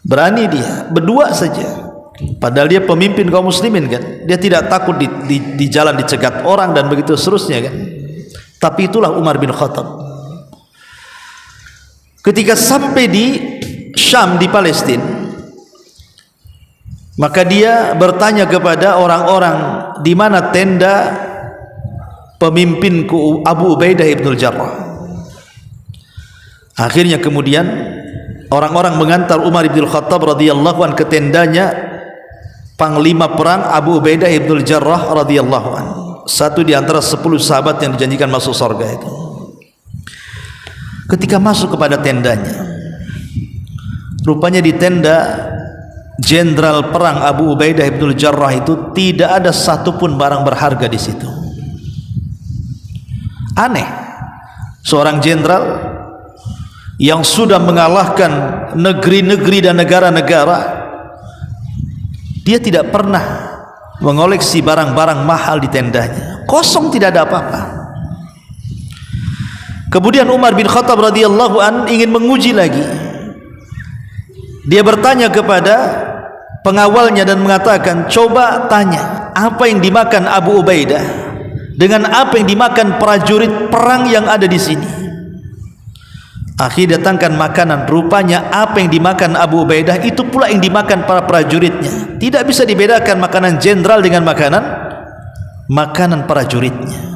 berani dia berdua saja, padahal dia pemimpin kaum muslimin kan. Dia tidak takut di jalan dicegat orang dan begitu seterusnya kan. Tapi itulah Umar bin Khattab. Ketika sampai di Syam, di Palestina, maka dia bertanya kepada orang-orang, di mana tenda pemimpinku Abu Ubaidah ibnul Jarrah. Akhirnya kemudian orang-orang mengantar Umar ibnul Khattab radhiyallahu anhu ke tendanya panglima perang Abu Ubaidah ibnul Jarrah radhiyallahu anhu, satu di antara 10 sahabat yang dijanjikan masuk surga itu. Ketika masuk kepada tendanya, rupanya di tenda jenderal perang Abu Ubaidah ibnul Jarrah itu tidak ada satupun barang berharga di situ. Aneh, seorang jenderal yang sudah mengalahkan negeri-negeri dan negara-negara, dia tidak pernah mengoleksi barang-barang mahal di tendanya. Kosong, tidak ada apa-apa. Kemudian Umar bin Khattab radhiyallahu an ingin menguji lagi. Dia bertanya kepada pengawalnya dan mengatakan, coba tanya apa yang dimakan Abu Ubaidah dengan apa yang dimakan prajurit perang yang ada di sini. Akhirnya datangkan makanan, rupanya apa yang dimakan Abu Ubaidah itu pula yang dimakan para prajuritnya. Tidak bisa dibedakan makanan jenderal dengan makanan prajuritnya.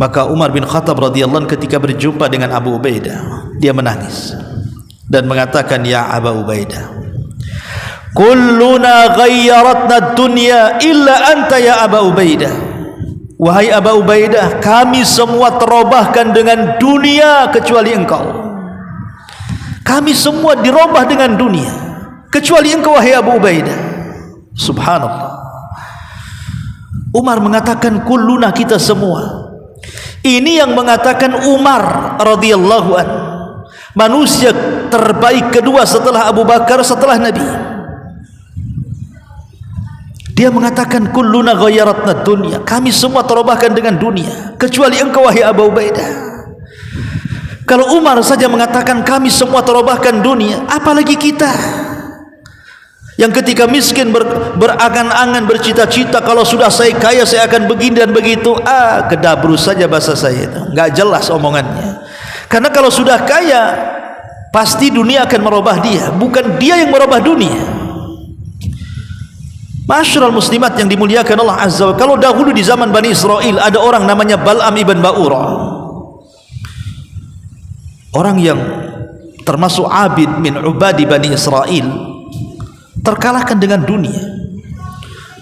Maka Umar bin Khattab radhiyallahu anhu ketika berjumpa dengan Abu Ubaidah, dia menangis dan mengatakan, ya Abu Ubaidah, kulluna ghayyaratna dunya illa anta ya Abu Ubaidah. Wahai Abu Ubaidah, kami semua terobahkan dengan dunia kecuali engkau. Kami semua dirobah dengan dunia kecuali engkau wahai Abu Ubaidah. Subhanallah. Umar mengatakan kulluna, kita semua. Ini yang mengatakan Umar radhiyallahu anhu, manusia terbaik kedua setelah Abu Bakar, setelah Nabi. Dia mengatakan kulluna ghayyaratna dunya, kami semua terubahkan dengan dunia kecuali engkau wahai Abu Ubaidah. Kalau Umar saja mengatakan kami semua terubahkan dunia, apalagi kita yang ketika miskin berangan-angan bercita-cita kalau sudah saya kaya saya akan begini dan begitu. Kedabru saja bahasa saya itu, nggak jelas omongannya. Karena kalau sudah kaya pasti dunia akan merubah dia, bukan dia yang merubah dunia. Masyarul muslimat yang dimuliakan Allah Azza wa Jalla, kalau dahulu di zaman Bani Israel ada orang namanya Bal'am ibn Ba'urah, orang yang termasuk abid min ubadi Bani Israel, terkalahkan dengan dunia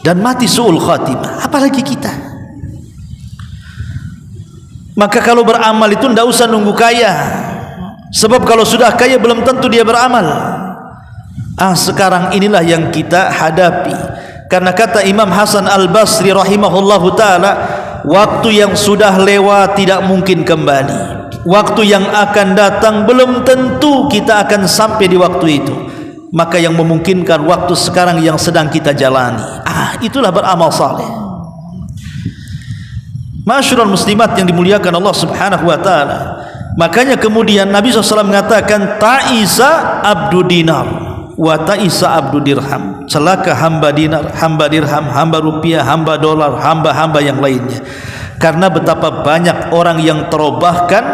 dan mati su'ul khatimah, apalagi kita. Maka kalau beramal itu tidak usah nunggu kaya, sebab kalau sudah kaya belum tentu dia beramal. Sekarang inilah yang kita hadapi. Karena kata Imam Hasan Al-Basri rahimahullahu ta'ala, waktu yang sudah lewat tidak mungkin kembali, waktu yang akan datang belum tentu kita akan sampai di waktu itu. Maka yang memungkinkan waktu sekarang yang sedang kita jalani, itulah beramal saleh. Masyarul muslimat yang dimuliakan Allah subhanahu wa ta'ala. Makanya kemudian Nabi SAW mengatakan ta'isa abdu dinar wa ta'isa abdu dirham, celaka hamba dinar, hamba dirham, hamba rupiah, hamba dolar, hamba-hamba yang lainnya. Karena betapa banyak orang yang terobahkan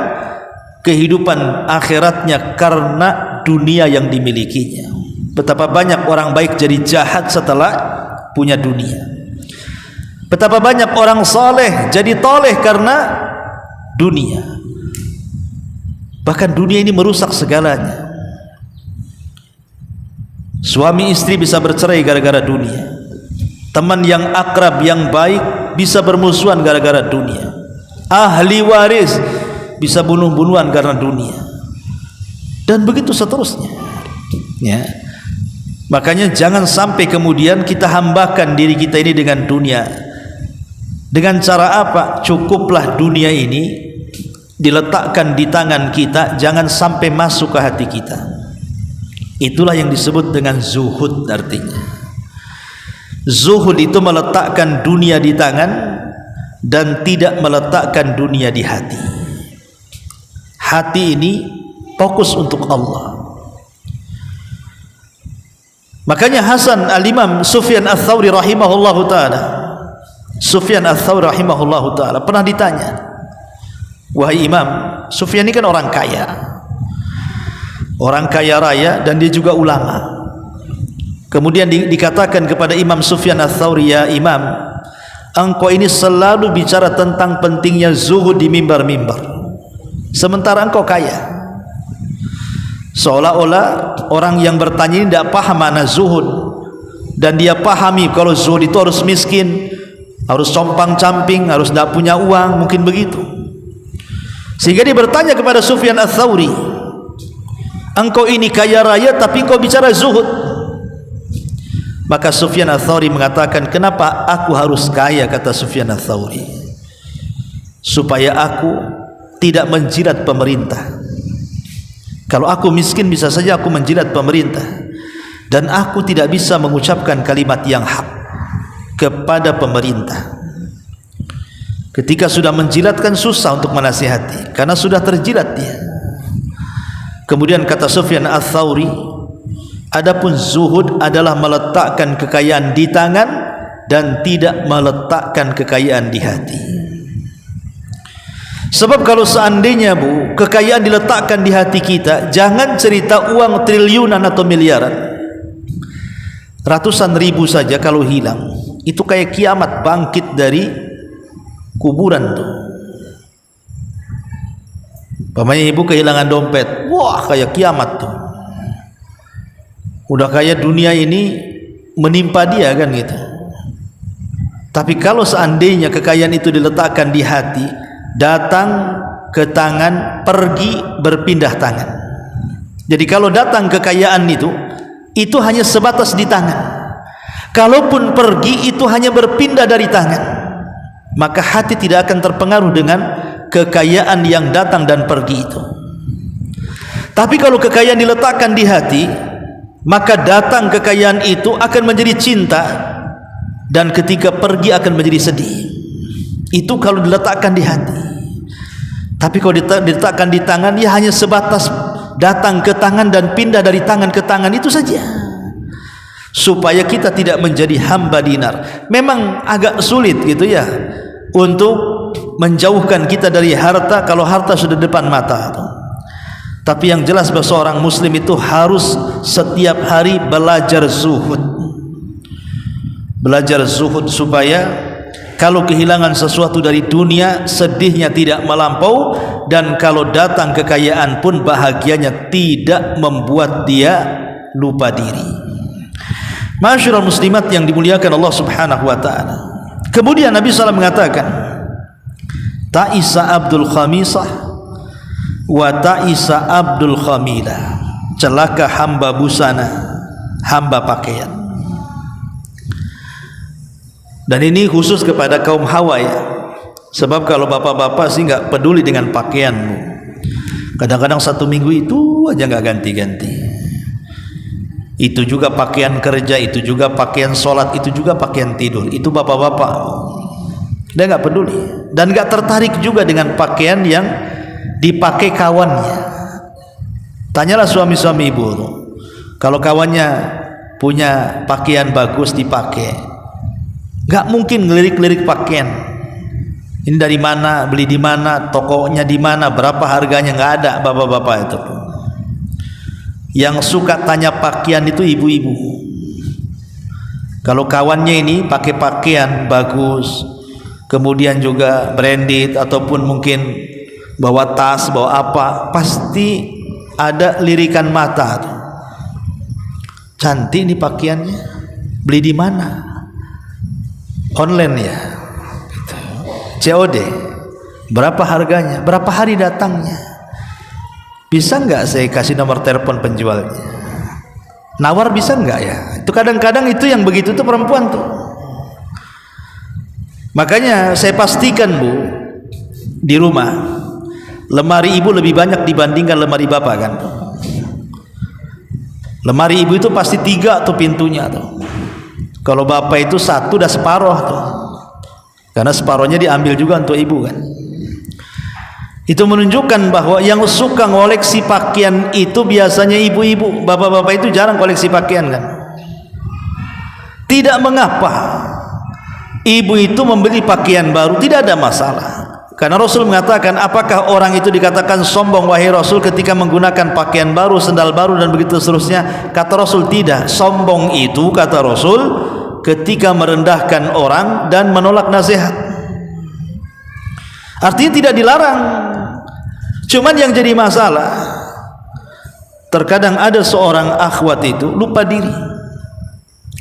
kehidupan akhiratnya karena dunia yang dimilikinya. Betapa banyak orang baik jadi jahat setelah punya dunia. Betapa banyak orang saleh jadi toleh karena dunia. Bahkan dunia ini merusak segalanya. Suami istri bisa bercerai gara-gara dunia. Teman yang akrab yang baik bisa bermusuhan gara-gara dunia. Ahli waris bisa bunuh-bunuhan karena dunia. Dan begitu seterusnya. Ya. Makanya jangan sampai kemudian kita hambakan diri kita ini dengan dunia. Dengan cara apa? Cukuplah dunia ini diletakkan di tangan kita, jangan sampai masuk ke hati kita. Itulah yang disebut dengan zuhud artinya. Zuhud itu meletakkan dunia di tangan dan tidak meletakkan dunia di hati. Hati ini fokus untuk Allah. Makanya Hasan al-Imam Sufyan al-Thawri rahimahullahu ta'ala, Sufyan al-Thawri rahimahullahu ta'ala pernah ditanya, wahai Imam, Sufyan ini kan orang kaya raya dan dia juga ulama. Kemudian dikatakan kepada Imam Sufyan al-Thawri, ya Imam, engkau ini selalu bicara tentang pentingnya zuhud di mimbar-mimbar, sementara engkau kaya. Seolah-olah orang yang bertanya ini tidak paham makna zuhud, dan dia pahami kalau zuhud itu harus miskin, harus compang-camping, harus tidak punya uang, mungkin begitu. Sehingga dia bertanya kepada Sufyan al-Thawri, engkau ini kaya raya tapi engkau bicara zuhud. Maka Sufyan al-Thawri mengatakan, kenapa aku harus kaya? Kata Sufyan al-Thawri, supaya aku tidak menjilat pemerintah. Kalau aku miskin bisa saja aku menjilat pemerintah, dan aku tidak bisa mengucapkan kalimat yang hak kepada pemerintah. Ketika sudah menjilatkan susah untuk menasihati karena sudah terjilat dia. Kemudian kata Sufyan al-Thawri, adapun zuhud adalah meletakkan kekayaan di tangan dan tidak meletakkan kekayaan di hati. Sebab kalau seandainya kekayaan diletakkan di hati kita, jangan cerita uang triliunan atau miliaran, ratusan ribu saja kalau hilang, itu kayak kiamat bangkit dari kuburan tuh. Pamannya ibu kehilangan dompet, wah kayak kiamat tuh. Udah kayak dunia ini menimpa dia kan gitu. Tapi kalau seandainya kekayaan itu diletakkan di hati, datang ke tangan, pergi berpindah tangan. Jadi kalau datang kekayaan itu hanya sebatas di tangan. Kalaupun pergi itu hanya berpindah dari tangan. Maka hati tidak akan terpengaruh dengan kekayaan yang datang dan pergi itu. Tapi kalau kekayaan diletakkan di hati, maka datang kekayaan itu akan menjadi cinta dan ketika pergi akan menjadi sedih. Itu kalau diletakkan di hati. Tapi kalau diletakkan di tangan, ya hanya sebatas datang ke tangan dan pindah dari tangan ke tangan, itu saja. Supaya kita tidak menjadi hamba dinar. Memang agak sulit gitu ya untuk menjauhkan kita dari harta kalau harta sudah depan mata. Tapi yang jelas bahwa seorang muslim itu harus setiap hari belajar zuhud. Belajar zuhud supaya kalau kehilangan sesuatu dari dunia, sedihnya tidak melampau, dan kalau datang kekayaan pun bahagianya tidak membuat dia lupa diri. Masyarul muslimat yang dimuliakan Allah Subhanahu wa taala. Kemudian Nabi SAW mengatakan, ta'isa abdul khamisah wa ta'isa abdul khamilah. Celaka hamba busana, hamba pakaian. Dan ini khusus kepada kaum hawa ya. Sebab kalau bapak-bapak sih nggak peduli dengan pakaianmu. Kadang-kadang satu minggu itu aja nggak ganti-ganti. Itu juga pakaian kerja, itu juga pakaian sholat, itu juga pakaian tidur. Itu bapak-bapak. Dia nggak peduli dan nggak tertarik juga dengan pakaian yang dipakai kawannya. Tanyalah suami-suami ibu, kalau kawannya punya pakaian bagus dipakai, nggak mungkin ngelirik-lirik pakaian. Ini dari mana, beli di mana, tokonya di mana, berapa harganya, nggak ada bapak-bapak itu. Yang suka tanya pakaian itu ibu-ibu. Kalau kawannya ini pakai pakaian bagus, kemudian juga branded ataupun mungkin bawa tas, bawa apa, pasti ada lirikan mata. Cantik nih pakaiannya, beli di mana? Online ya, COD. Berapa harganya? Berapa hari datangnya? Bisa nggak saya kasih nomor telepon penjualnya? Nawar bisa nggak ya? Itu kadang-kadang itu yang begitu tuh perempuan tuh. Makanya saya pastikan Bu, di rumah lemari ibu lebih banyak dibandingkan lemari bapak kan? Lemari ibu itu pasti 3 tuh pintunya tuh. Kalau bapak itu 1 udah separuh tuh, karena separuhnya diambil juga untuk ibu kan. Itu menunjukkan bahwa yang suka ngoleksi pakaian itu biasanya ibu-ibu. Bapak-bapak itu jarang koleksi pakaian kan. Tidak mengapa ibu itu membeli pakaian baru, tidak ada masalah. Karena Rasul mengatakan, apakah orang itu dikatakan sombong wahai Rasul ketika menggunakan pakaian baru, sendal baru dan begitu seterusnya? Kata Rasul, tidak. Sombong itu, kata Rasul, ketika merendahkan orang dan menolak nasihat. Artinya tidak dilarang. Cuman yang jadi masalah, terkadang ada seorang akhwat itu lupa diri.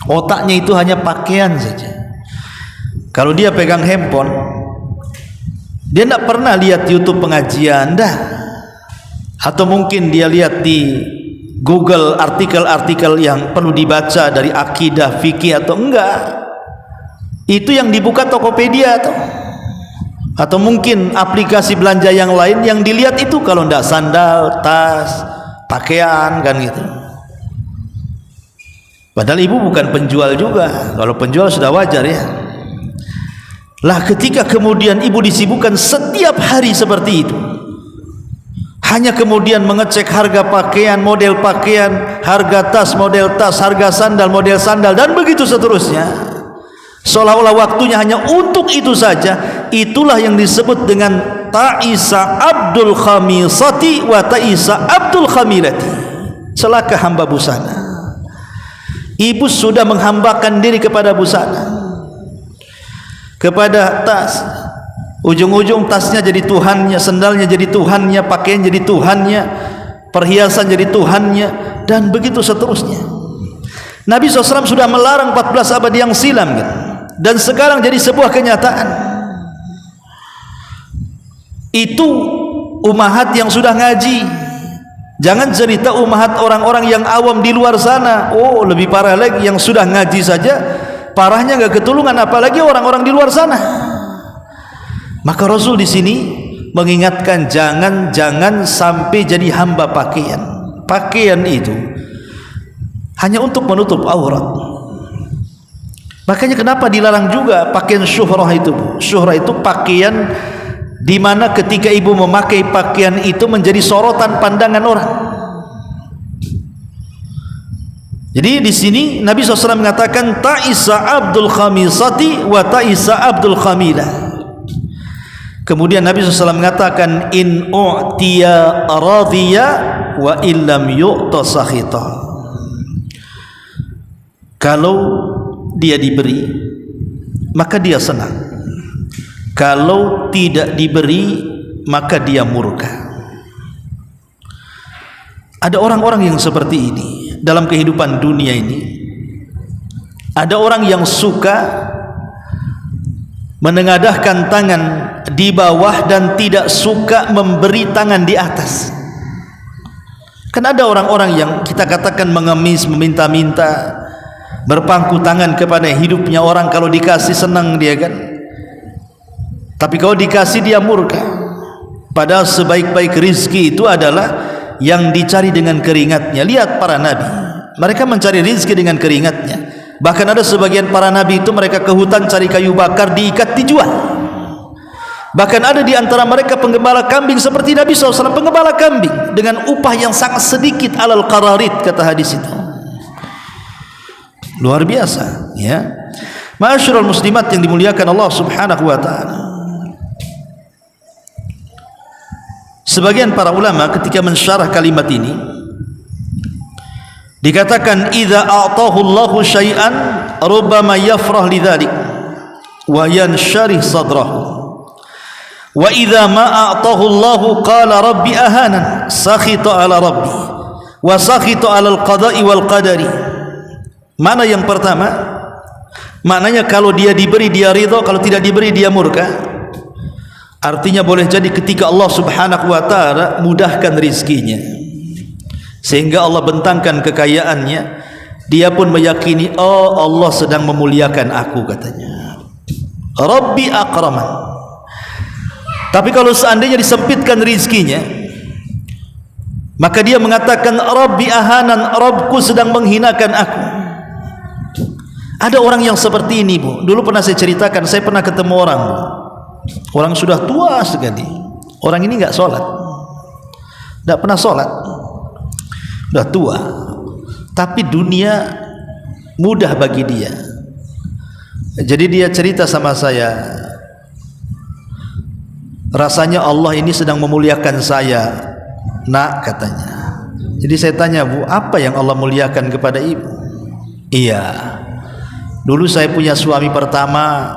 Otaknya itu hanya pakaian saja. Kalau dia pegang handphone, dia tidak pernah lihat YouTube pengajian, dah. Atau mungkin dia lihat di Google artikel-artikel yang perlu dibaca dari akidah, fikih atau enggak. Itu yang dibuka Tokopedia atau mungkin aplikasi belanja yang lain yang dilihat itu kalau enggak sandal, tas, pakaian kan gitu. Padahal ibu bukan penjual juga. Kalau penjual sudah wajar ya. Lah ketika kemudian ibu disibukkan setiap hari seperti itu, hanya kemudian mengecek harga pakaian, model pakaian, harga tas, model tas, harga sandal, model sandal, dan begitu seterusnya, seolah-olah waktunya hanya untuk itu saja. Itulah yang disebut dengan ta'isa abdul khamisati wa ta'isa abdul khamilati. Celaka hamba busana. Ibu sudah menghambakan diri kepada busana, kepada tas. Ujung-ujung tasnya jadi tuhannya, sendalnya jadi tuhannya, pakaian jadi tuhannya, perhiasan jadi tuhannya, dan begitu seterusnya. Nabi SAW sudah melarang 14 abad yang silam gitu. Dan sekarang jadi sebuah kenyataan. Itu umahat yang sudah ngaji. Jangan cerita umahat orang-orang yang awam di luar sana. Oh, lebih parah lagi, yang sudah ngaji saja parahnya nggak ketulungan, apalagi orang-orang di luar sana. Maka Rasul di sini mengingatkan jangan sampai jadi hamba pakaian. Pakaian itu hanya untuk menutup aurat. Makanya kenapa dilarang juga pakaian syuhrah itu, Bu? Syuhrah itu pakaian di mana ketika ibu memakai pakaian itu menjadi sorotan pandangan orang. Jadi di sini Nabi SAW mengatakan ta'isa abdul khamisati wa ta'isa abdul khamilah. Kemudian Nabi SAW mengatakan in u'tiya radhiya wa illam yu'ta sakhita. Kalau dia diberi maka dia senang, kalau tidak diberi maka dia murka. Ada orang-orang yang seperti ini dalam kehidupan dunia ini. Ada orang yang suka menengadahkan tangan di bawah dan tidak suka memberi tangan di atas. Kan ada orang-orang yang kita katakan mengemis, meminta-minta, berpangku tangan kepada hidupnya orang. Kalau dikasih senang dia kan, tapi kalau dikasih dia murka. Padahal sebaik-baik rizki itu adalah yang dicari dengan keringatnya. Lihat para nabi, mereka mencari rizki dengan keringatnya. Bahkan ada sebagian para nabi itu mereka ke hutan cari kayu bakar, diikat, dijual. Bahkan ada di antara mereka penggembala kambing seperti Nabi SAW, penggembala kambing dengan upah yang sangat sedikit, alal qararit kata hadis itu. Luar biasa, ya. Ma'asyiral muslimat yang dimuliakan Allah Subhanahu wa taala. Sebagian para ulama ketika mensyarah kalimat ini dikatakan idza a'tahu Allahu syai'an rubbama yafrah lidzalik wa yansyarih sadrahu, wa idza ma a'tahu Allahu qala rabbi ahanan sakhita ala rabbi wa sakhita ala al-qada'i wal qadari. Mana yang pertama? Maknanya kalau dia diberi dia ridha, kalau tidak diberi dia murka. Artinya boleh jadi ketika Allah Subhanahu wa taala mudahkan rizkinya sehingga Allah bentangkan kekayaannya, dia pun meyakini oh Allah sedang memuliakan aku, katanya Rabbi akraman. Tapi kalau seandainya disempitkan rizkinya, maka dia mengatakan Rabbi ahanan, Rabbku sedang menghinakan aku. Ada orang yang seperti ini, Bu. Dulu pernah saya ceritakan, saya pernah ketemu orang, Bu. Orang sudah tua sekali. Orang ini enggak sholat, enggak pernah sholat, sudah tua, tapi dunia mudah bagi dia. Jadi dia cerita sama saya, rasanya Allah ini sedang memuliakan saya, nak, katanya. Jadi saya tanya, Bu, apa yang Allah muliakan kepada ibu? Iya, dulu saya punya suami pertama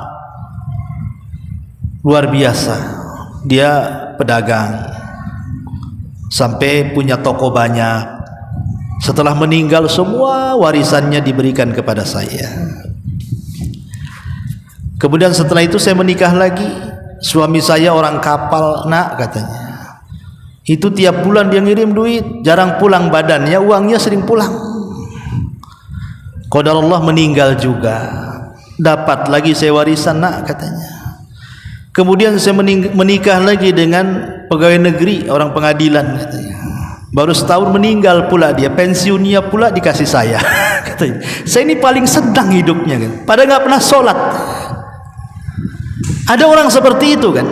luar biasa, dia pedagang sampai punya toko banyak. Setelah meninggal semua warisannya diberikan kepada saya. Kemudian setelah itu saya menikah lagi, suami saya orang kapal, nak, katanya. Itu tiap bulan dia ngirim duit, jarang pulang badannya, uangnya sering pulang. Qadarullah meninggal juga, dapat lagi saya warisan, nak, katanya. Kemudian saya menikah lagi dengan pegawai negeri, orang pengadilan, katanya. Baru setahun meninggal pula dia, pensiunnya pula dikasih saya. Katanya, saya ini paling sedang hidupnya, kan? Padahal nggak pernah sholat. Ada orang seperti itu, kan?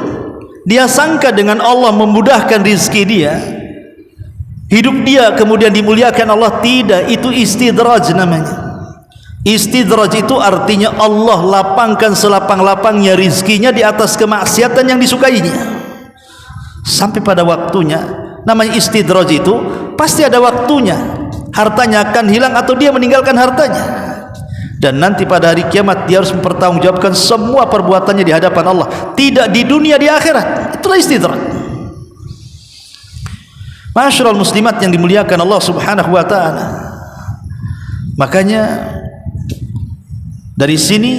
Dia sangka dengan Allah memudahkan rizki dia, hidup dia kemudian dimuliakan Allah. Tidak, itu istidraj namanya. Istidraj itu artinya Allah lapangkan selapang-lapangnya rizkinya di atas kemaksiatan yang disukainya. Sampai pada waktunya, namanya istidraj itu pasti ada waktunya. Hartanya akan hilang atau dia meninggalkan hartanya. Dan nanti pada hari kiamat dia harus mempertanggungjawabkan semua perbuatannya di hadapan Allah. Tidak di dunia, di akhirat. Itulah istidraj. Ma'asyiral muslimat yang dimuliakan Allah Subhanahu wa taala. Makanya dari sini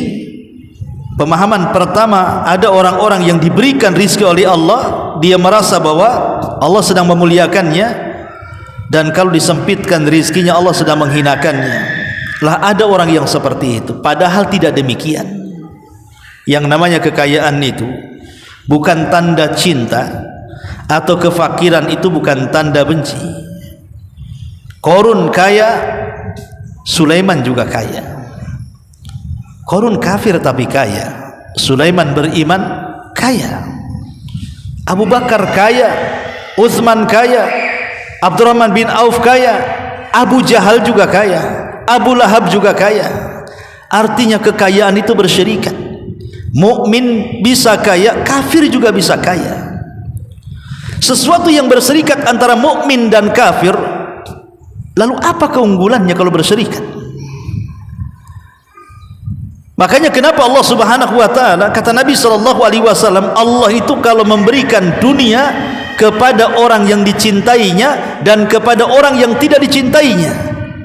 pemahaman pertama, ada orang-orang yang diberikan rizki oleh Allah, dia merasa bahwa Allah sedang memuliakannya, dan kalau disempitkan rizkinya Allah sedang menghinakannya. Lah ada orang yang seperti itu, padahal tidak demikian. Yang namanya kekayaan itu bukan tanda cinta, atau kefakiran itu bukan tanda benci. Qarun kaya, Sulaiman juga kaya. Qarun kafir tapi kaya, Sulaiman beriman kaya, Abu Bakar kaya, Utsman kaya, Abdurrahman bin Auf kaya, Abu Jahal juga kaya, Abu Lahab juga kaya. Artinya kekayaan itu berserikat. Mukmin bisa kaya, kafir juga bisa kaya. Sesuatu yang berserikat antara mukmin dan kafir, lalu apa keunggulannya kalau berserikat? Makanya kenapa Allah Subhanahu wa taala, kata Nabi sallallahu alaihi wasallam, Allah itu kalau memberikan dunia kepada orang yang dicintainya dan kepada orang yang tidak dicintainya,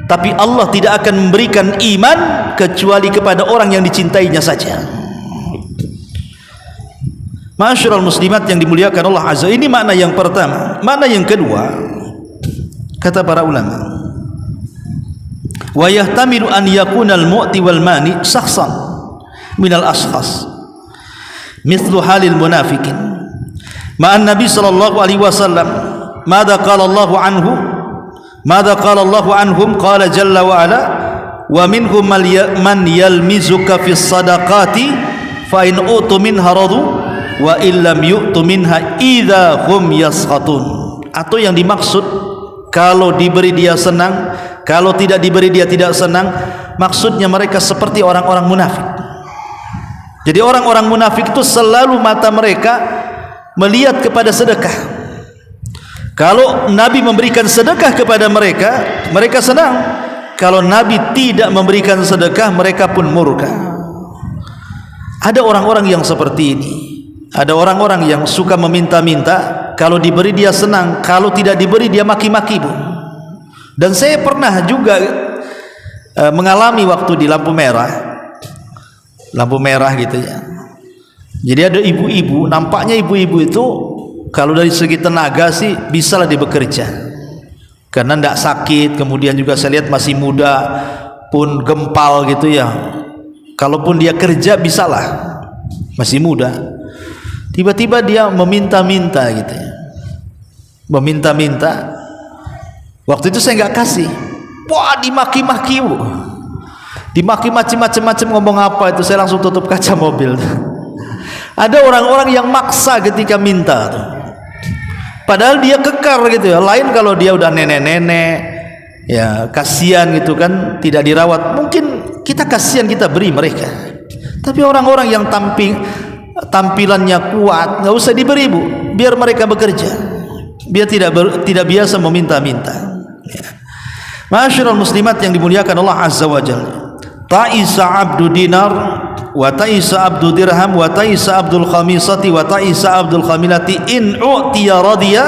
tapi Allah tidak akan memberikan iman kecuali kepada orang yang dicintainya saja. Ma'asyiral muslimat yang dimuliakan Allah Azza, ini makna yang pertama. Makna yang kedua, kata para ulama, wa yahtamilu an yakuna al-mu'ti wal mani shakhsan min al-ashkhas mithlu halil munafiqin ma'an nabi sallallahu alaihi wasallam. Madza qala Allah anhu, madza qala Allah anhum, qala jalla wa ala, wa minhum man yalmizuka fis sadaqati fa in utu minha radu wa illam yu'tu minha idza hum yaskhatun. Atau yang dimaksud, kalau diberi dia senang, kalau tidak diberi dia tidak senang. Maksudnya mereka seperti orang-orang munafik. Jadi orang-orang munafik itu selalu mata mereka melihat kepada sedekah. Kalau Nabi memberikan sedekah kepada mereka, mereka senang. Kalau Nabi tidak memberikan sedekah, mereka pun murka. Ada orang-orang yang seperti ini. Ada orang-orang yang suka meminta-minta, kalau diberi dia senang, kalau tidak diberi dia maki-maki, Bu. Dan saya pernah juga mengalami waktu di lampu merah gitu ya. Jadi ada ibu-ibu, nampaknya ibu-ibu itu kalau dari segi tenaga sih bisalah dia bekerja, karena tidak sakit, kemudian juga saya lihat masih muda pun gempal gitu ya. Kalaupun dia kerja bisalah, masih muda. Tiba-tiba dia meminta-minta gitu ya, meminta-minta. Waktu itu saya nggak kasih. Wah, dimaki-maki, Bu, dimaki macam-macam, ngomong apa itu, saya langsung tutup kaca mobil. Ada orang-orang yang maksa ketika minta tuh, padahal dia kekar gitu ya. Lain kalau dia udah nenek-nenek ya, kasihan gitu kan, tidak dirawat, mungkin kita kasihan, kita beri mereka. Tapi orang-orang yang tampilannya kuat, nggak usah diberi, Bu, biar mereka bekerja, biar tidak biasa meminta-minta ya. Ma'asyiral muslimat yang dimuliakan Allah Azza wa Jalla, ta'isa abdu dinar wa ta'isa abdu dirham wa ta'isa abdul khamisati wa ta'isa abdul khamilati in u'tiya radiya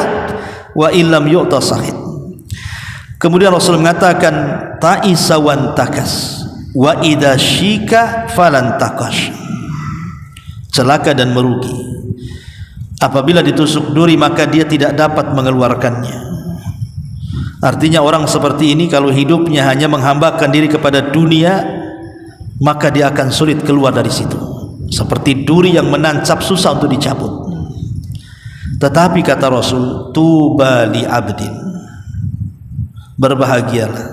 wa illam yu'ta sahid. Kemudian Rasul mengatakan ta'isa wan takas wa idza syika falan takash. Celaka dan merugi apabila ditusuk duri, maka dia tidak dapat mengeluarkannya. Artinya orang seperti ini kalau hidupnya hanya menghambakan diri kepada dunia, maka dia akan sulit keluar dari situ. Seperti duri yang menancap, susah untuk dicabut. Tetapi kata Rasul, tuba li abdin, berbahagialah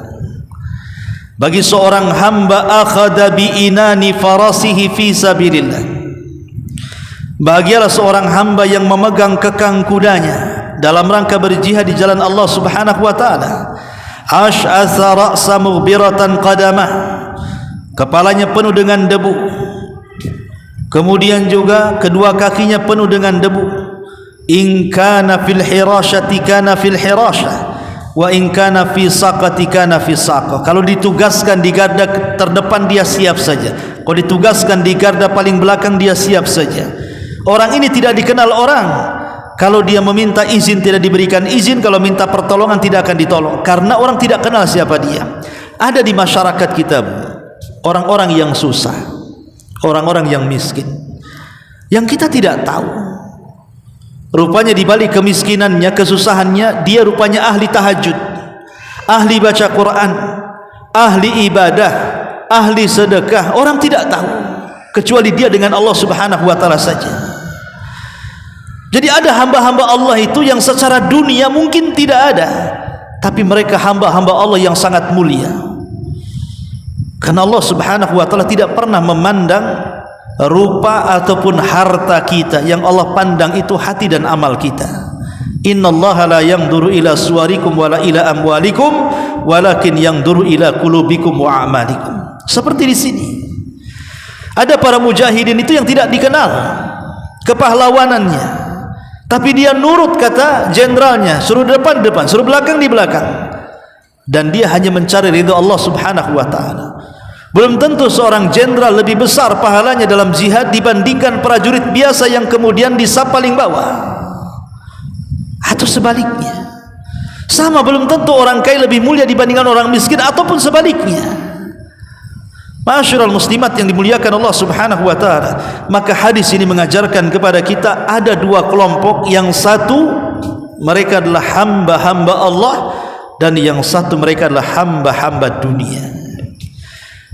bagi seorang hamba akhadha bi inani farasihi fi sabilillah. Bahagialah seorang hamba yang memegang kekang kudanya dalam rangka berjihad di jalan Allah Subhanahu wa taala. Ash'atha ra'sa mughbiratan qadamah, kepalanya penuh dengan debu, kemudian juga kedua kakinya penuh dengan debu. In kana fil hirashati kana fil hirashah wa in kana fi saqati kana fi saqah. Kalau ditugaskan di garda terdepan dia siap saja, kalau ditugaskan di garda paling belakang dia siap saja. Orang ini tidak dikenal orang. Kalau dia meminta izin tidak diberikan izin, kalau minta pertolongan tidak akan ditolong, karena orang tidak kenal siapa dia. Ada di masyarakat kita orang-orang yang susah, orang-orang yang miskin, yang kita tidak tahu. Rupanya di balik kemiskinannya, kesusahannya, dia rupanya ahli tahajud, ahli baca Quran, ahli ibadah, ahli sedekah. Orang tidak tahu kecuali dia dengan Allah Subhanahu wa taala saja. Jadi ada hamba-hamba Allah itu yang secara dunia mungkin tidak ada, tapi mereka hamba-hamba Allah yang sangat mulia. Karena Allah Subhanahu wa taala tidak pernah memandang rupa ataupun harta kita. Yang Allah pandang itu hati dan amal kita. Innallaha la yanzuru ila suwarikum wala ila amwalikum walakin yanzuru ila qulubikum wa a'malikum. Seperti di sini ada para mujahidin itu yang tidak dikenal kepahlawanannya, tapi dia nurut kata jenderalnya, suruh depan di depan, suruh belakang di belakang, dan dia hanya mencari ridha Allah Subhanahu wa taala. Belum tentu seorang jenderal lebih besar pahalanya dalam jihad dibandingkan prajurit biasa yang kemudian disap paling bawah, atau sebaliknya. Sama, belum tentu orang kaya lebih mulia dibandingkan orang miskin, ataupun sebaliknya. Ma'asyiral muslimat yang dimuliakan Allah Subhanahu wa taala, maka hadis ini mengajarkan kepada kita ada dua kelompok. Yang satu mereka adalah hamba-hamba Allah, dan yang satu mereka adalah hamba-hamba dunia.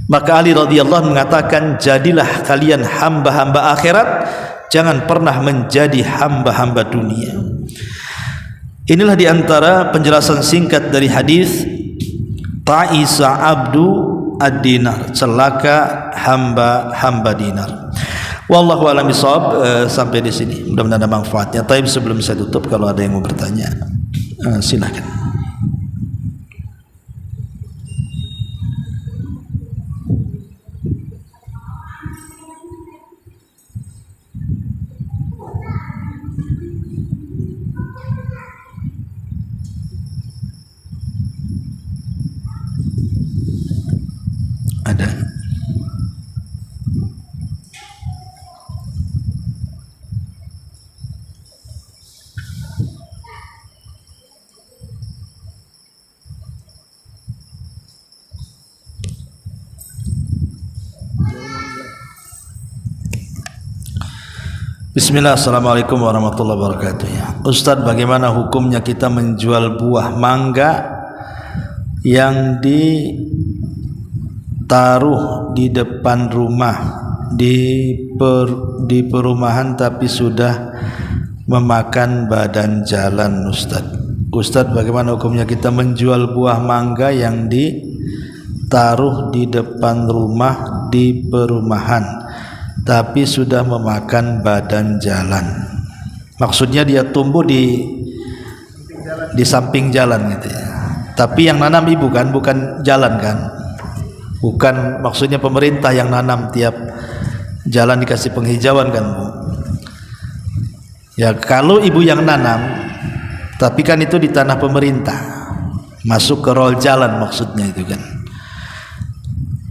Maka Ali radhiyallahu anhu mengatakan, jadilah kalian hamba-hamba akhirat, jangan pernah menjadi hamba-hamba dunia. Inilah diantara penjelasan singkat dari hadis ta'isa abdu ad-dinar, celaka hamba dinar. Wallahu a'lam bishawab. Sampai di sini, mudah-mudahan ada manfaatnya. Tapi sebelum saya tutup, kalau ada yang mau bertanya, silakan. Ada. Bismillah, assalamualaikum warahmatullahi wabarakatuh. Ustadz, bagaimana hukumnya kita menjual buah mangga yang ditaruh di depan rumah di perumahan tapi sudah memakan badan jalan? Ustadz, bagaimana hukumnya kita menjual buah mangga yang ditaruh di depan rumah di perumahan tapi sudah memakan badan jalan? Maksudnya dia tumbuh di samping jalan gitu ya. Tapi yang nanam ibu kan, bukan jalan kan? Bukan, maksudnya pemerintah yang nanam, tiap jalan dikasih penghijauan kan Bu? Ya kalau ibu yang nanam, tapi kan itu di tanah pemerintah, masuk ke rol jalan maksudnya itu kan,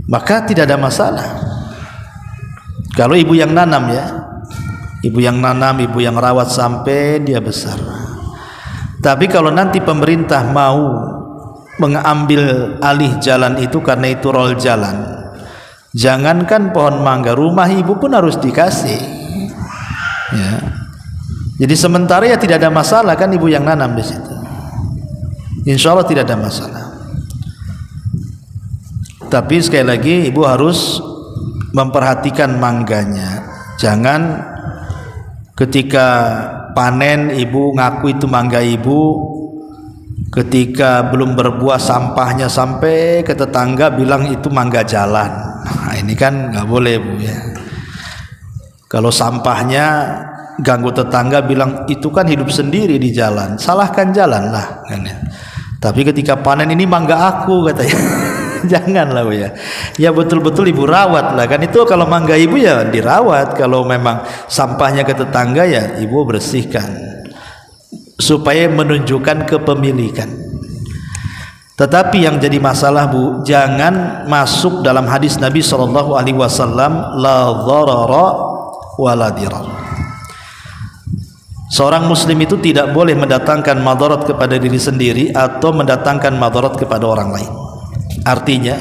maka tidak ada masalah. Kalau ibu yang nanam ya, ibu yang nanam, ibu yang rawat sampai dia besar. Tapi kalau nanti pemerintah mau mengambil alih jalan itu karena itu rol jalan, jangankan pohon mangga, rumah ibu pun harus dikasih ya. Jadi sementara ya tidak ada masalah kan ibu yang nanam di situ, insya Allah tidak ada masalah. Tapi sekali lagi ibu harus memperhatikan mangganya. Jangan ketika panen ibu ngaku itu mangga ibu, ketika belum berbuah sampahnya sampai ke tetangga bilang itu mangga jalan. Nah, ini kan nggak boleh Bu ya. Kalau sampahnya ganggu tetangga bilang itu kan hidup sendiri di jalan, salahkan jalan lah kan ya. Tapi ketika panen ini mangga aku katanya, janganlah Bu ya. Ya betul-betul ibu rawat lah kan, itu kalau mangga ibu ya dirawat. Kalau memang sampahnya ke tetangga ya ibu bersihkan supaya menunjukkan kepemilikan. Tetapi yang jadi masalah Bu, jangan masuk dalam hadis Nabi SAW, la dharara wa la dirar. Seorang muslim itu tidak boleh mendatangkan madarat kepada diri sendiri atau mendatangkan madarat kepada orang lain. Artinya,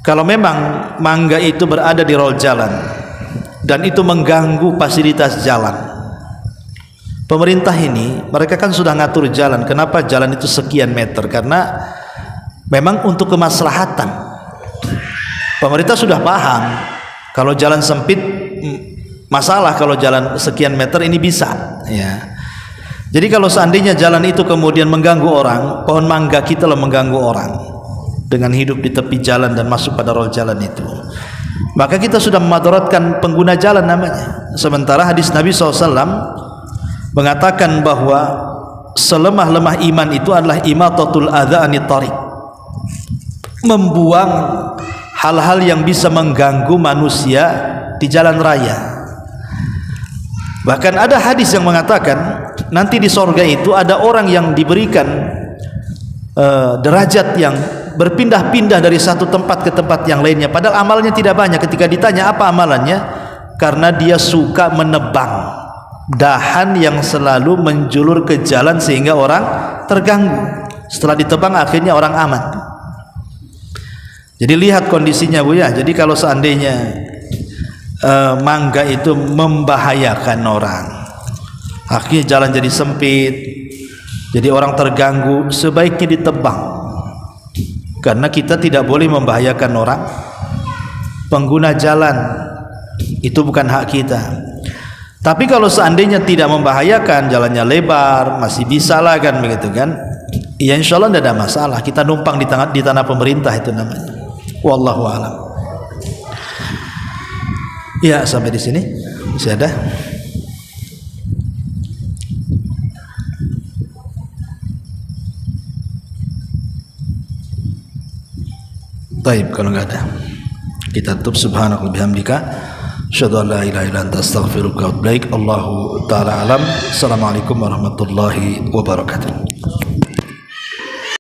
kalau memang mangga itu berada di rol jalan dan itu mengganggu fasilitas jalan, pemerintah ini mereka kan sudah ngatur jalan. Kenapa jalan itu sekian meter? Karena memang untuk kemaslahatan. Pemerintah sudah paham kalau jalan sempit masalah, kalau jalan sekian meter ini bisa ya. Jadi kalau seandainya jalan itu kemudian mengganggu orang, pohon mangga kita loh mengganggu orang, dengan hidup di tepi jalan dan masuk pada rel jalan itu, maka kita sudah memadaratkan pengguna jalan namanya. Sementara hadis Nabi SAW mengatakan bahwa selemah-lemah iman itu adalah imatatul adza anit thariq, membuang hal-hal yang bisa mengganggu manusia di jalan raya. Bahkan ada hadis yang mengatakan nanti di sorga itu ada orang yang diberikan derajat yang berpindah-pindah dari satu tempat ke tempat yang lainnya, padahal amalnya tidak banyak. Ketika ditanya apa amalannya, karena dia suka menebang dahan yang selalu menjulur ke jalan sehingga orang terganggu. Setelah ditebang akhirnya orang aman. Jadi lihat kondisinya Bu ya. Jadi kalau seandainya mangga itu membahayakan orang, akhirnya jalan jadi sempit, jadi orang terganggu, sebaiknya ditebang, karena kita tidak boleh membahayakan orang. Pengguna jalan itu bukan hak kita. Tapi kalau seandainya tidak membahayakan, jalannya lebar, masih bisa lah kan, begitu kan, ya insya Allah tidak ada masalah. Kita numpang di tanah pemerintah itu namanya. Wallahu a'lam. Ya, sampai di sini masih ada. Baik, kalau enggak ada kita tutup. Subhanaka bihamdika asyhadu an la ilaha illa anta astaghfiruka wa atubu ilaik. Allahu taala alam. Assalamualaikum warahmatullahi wabarakatuh.